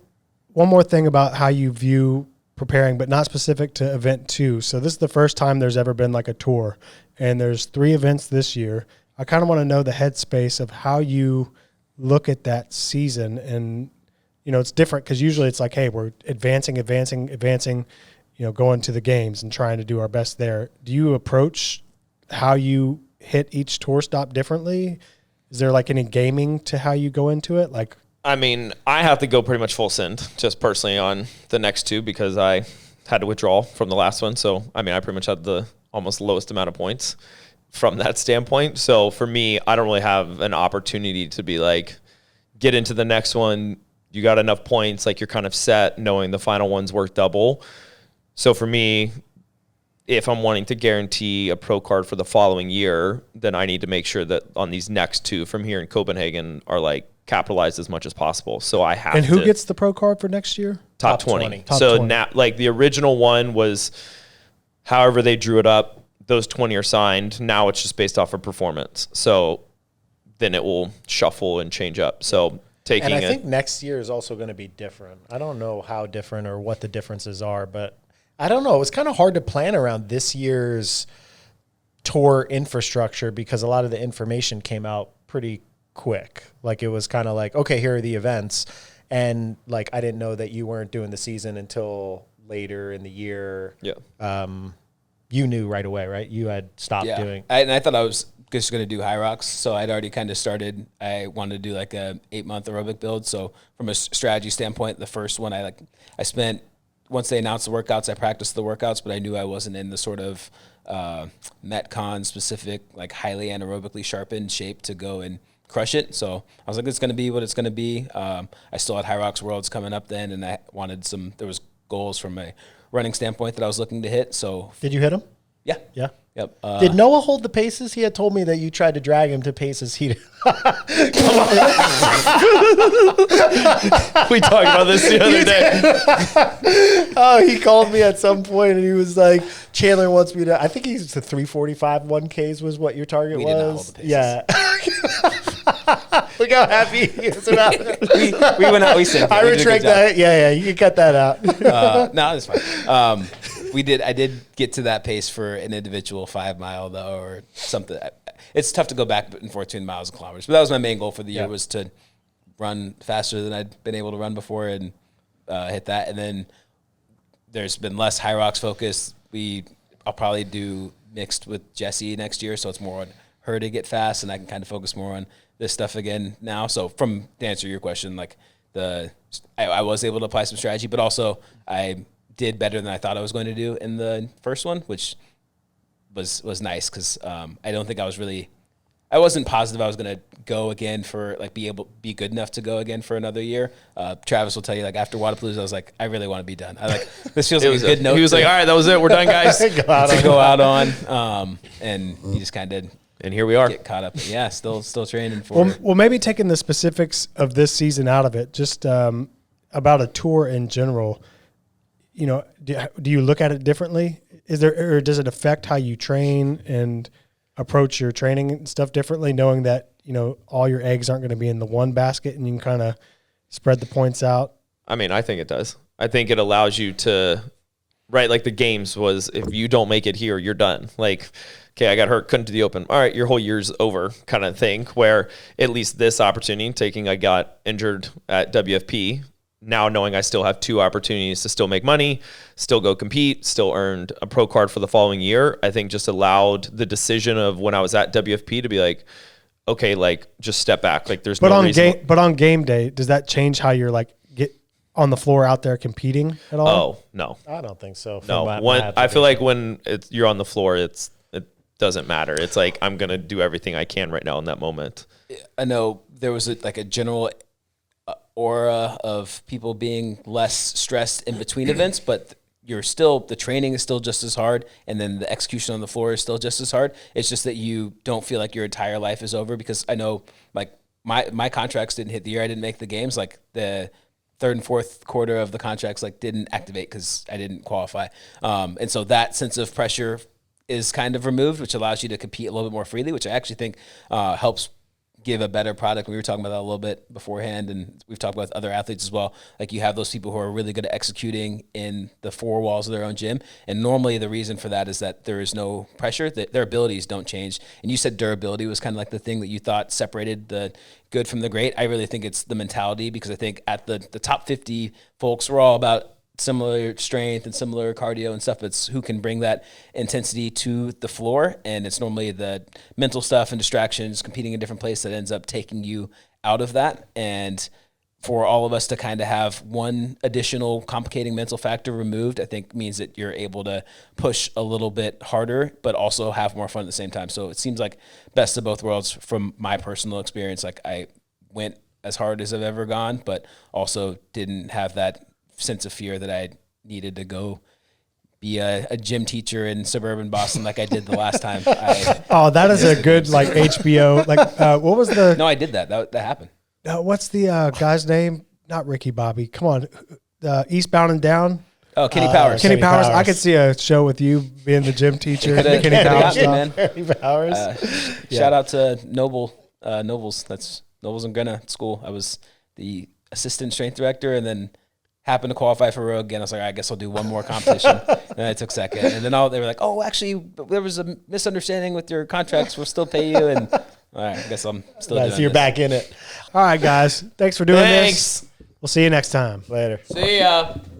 one more thing about how you view preparing, but not specific to event 2. So this is the first time there's ever been like a tour, and there's 3 events this year. I kind of want to know the headspace of how you look at that season. And it's different because usually it's like, hey, we're advancing, going to the games and trying to do our best there. Do you approach how you hit each tour stop differently? Is there like any gaming to how you go into it? Like, I mean, I have to go pretty much full send just personally on the next 2 because I had to withdraw from the last one. So, I mean, I pretty much had the almost lowest amount of points from that standpoint. So for me, I don't really have an opportunity to be like, get into the next one. You got enough points, like you're kind of set knowing the final one's worth double. So for me, if I'm wanting to guarantee a pro card for the following year, then I need to make sure that on these next 2 from here in Copenhagen are like capitalized as much as possible. So I have to. And who gets the pro card for next year? Top 20. Top so 20. now, like the original one was however they drew it up, those 20 are signed. Now it's just based off of performance. So then it will shuffle and change up. So and I think next year is also going to be different. I don't know how different or what the differences are, but I don't know. It's kind of hard to plan around this year's tour infrastructure because a lot of the information came out pretty quick. Like it was kind of like, okay, here are the events. And like, I didn't know that you weren't doing the season until later in the year. Yeah. You knew right away, right? You had stopped doing. And I thought I was just going to do high rocks. So I'd already kind of started. I wanted to do like a 8-month aerobic build. So from a strategy standpoint, the first one I spent, once they announced the workouts, I practiced the workouts, but I knew I wasn't in the sort of Metcon specific, like highly anaerobically sharpened shape to go and crush it. So I was like, it's going to be what it's going to be. I still had High Rocks Worlds coming up then, and I wanted there was goals from a running standpoint that I was looking to hit. So did you hit them? Yeah. Yeah. Yep. Did Noah hold the paces? He had told me that you tried to drag him to paces. We talked about this the other day. Oh, he called me at some point and he was like, Chandler wants me to, I think he's to 345 1Ks was what your target was. Did not hold the paces. Yeah. Look how happy he is about it. We went out, we said, I retract that. Yeah, you can cut that out. No, it's fine. I did get to that pace for an individual 5 mile though, or something. It's tough to go back and forth between miles and kilometers, but that was my main goal for the year, was to run faster than I'd been able to run before and hit that. And then there's been less High Rocks focus. I'll probably do mixed with Jessie next year, so it's more on her to get fast, and I can kind of focus more on this stuff again now. So to answer your question, like I was able to apply some strategy, but also I did better than I thought I was going to do in the first one, which was nice because I don't think I was really I wasn't positive I was going to go again for like be good enough to go again for another year. Travis will tell you, like, after Wadapalooza, I was like, I really want to be done. I like, this feels like a good note. He was like, all right, that was it. We're done, guys. to go out on. And you just kind of and here we are. Get caught up. But yeah, still training for it. Well, maybe taking the specifics of this season out of it, just about a tour in general, you know, do you look at it differently? Or does it affect how you train and approach your training and stuff differently, knowing that, you know, all your eggs aren't going to be in the one basket and you can kind of spread the points out? I mean, I think it does. I think it allows you to, right, like the games was, if you don't make it here, you're done. Like, okay, I got hurt, couldn't do the open. All right, your whole year's over kind of thing, where at least this opportunity, I got injured at WFP, now knowing I still have 2 opportunities to still make money, still go compete, still earned a pro card for the following year, I think just allowed the decision of when I was at WFP to be like, okay, like just step back. Like there's no reason. But on game day, does that change how you're like get on the floor out there competing at all? Oh, no. I don't think so. No. I feel like when you're on the floor, it doesn't matter. It's like I'm going to do everything I can right now in that moment. I know there was a general aura of people being less stressed in between events, but the training is still just as hard, and then the execution on the floor is still just as hard. It's just that you don't feel like your entire life is over, because I know like my contracts didn't hit the year I didn't make the games. Like the third and fourth quarter of the contracts like didn't activate because I didn't qualify. And so that sense of pressure is kind of removed, which allows you to compete a little bit more freely, which I actually think helps give a better product. We were talking about that a little bit beforehand, and we've talked about other athletes as well. Like you have those people who are really good at executing in the 4 walls of their own gym, and normally the reason for that is that there is no pressure, that their abilities don't change. And you said durability was kind of like the thing that you thought separated the good from the great. I really think it's the mentality, because I think at the top 50 folks, we're all about similar strength and similar cardio and stuff. It's who can bring that intensity to the floor, and it's normally the mental stuff and distractions, competing in a different place, that ends up taking you out of that. And for all of us to kind of have one additional complicating mental factor removed, I think means that you're able to push a little bit harder, but also have more fun at the same time. So it seems like best of both worlds from my personal experience. Like I went as hard as I've ever gone, but also didn't have that sense of fear that I needed to go be a gym teacher in suburban Boston like I did the last time. That is a good like HBO. Like what was the? No, I did that. That happened. What's the guy's name? Not Ricky Bobby. Come on, Eastbound and Down. Oh, Kenny Powers. Kenny Powers. I could see a show with you being the gym teacher. Kenny Powers. Man. Kenny Powers. Shout out to Nobles. That's Nobles and Grenna School. I was the assistant strength director, and then happened to qualify for Rogue again. I was like, I guess I'll do one more competition. And I took second. And then they were like, oh, actually, there was a misunderstanding with your contracts. We'll still pay you. And all right, I guess I'm still doing So you're this. back in it. All right, guys. Thanks for doing this. We'll see you next time. Later. See ya.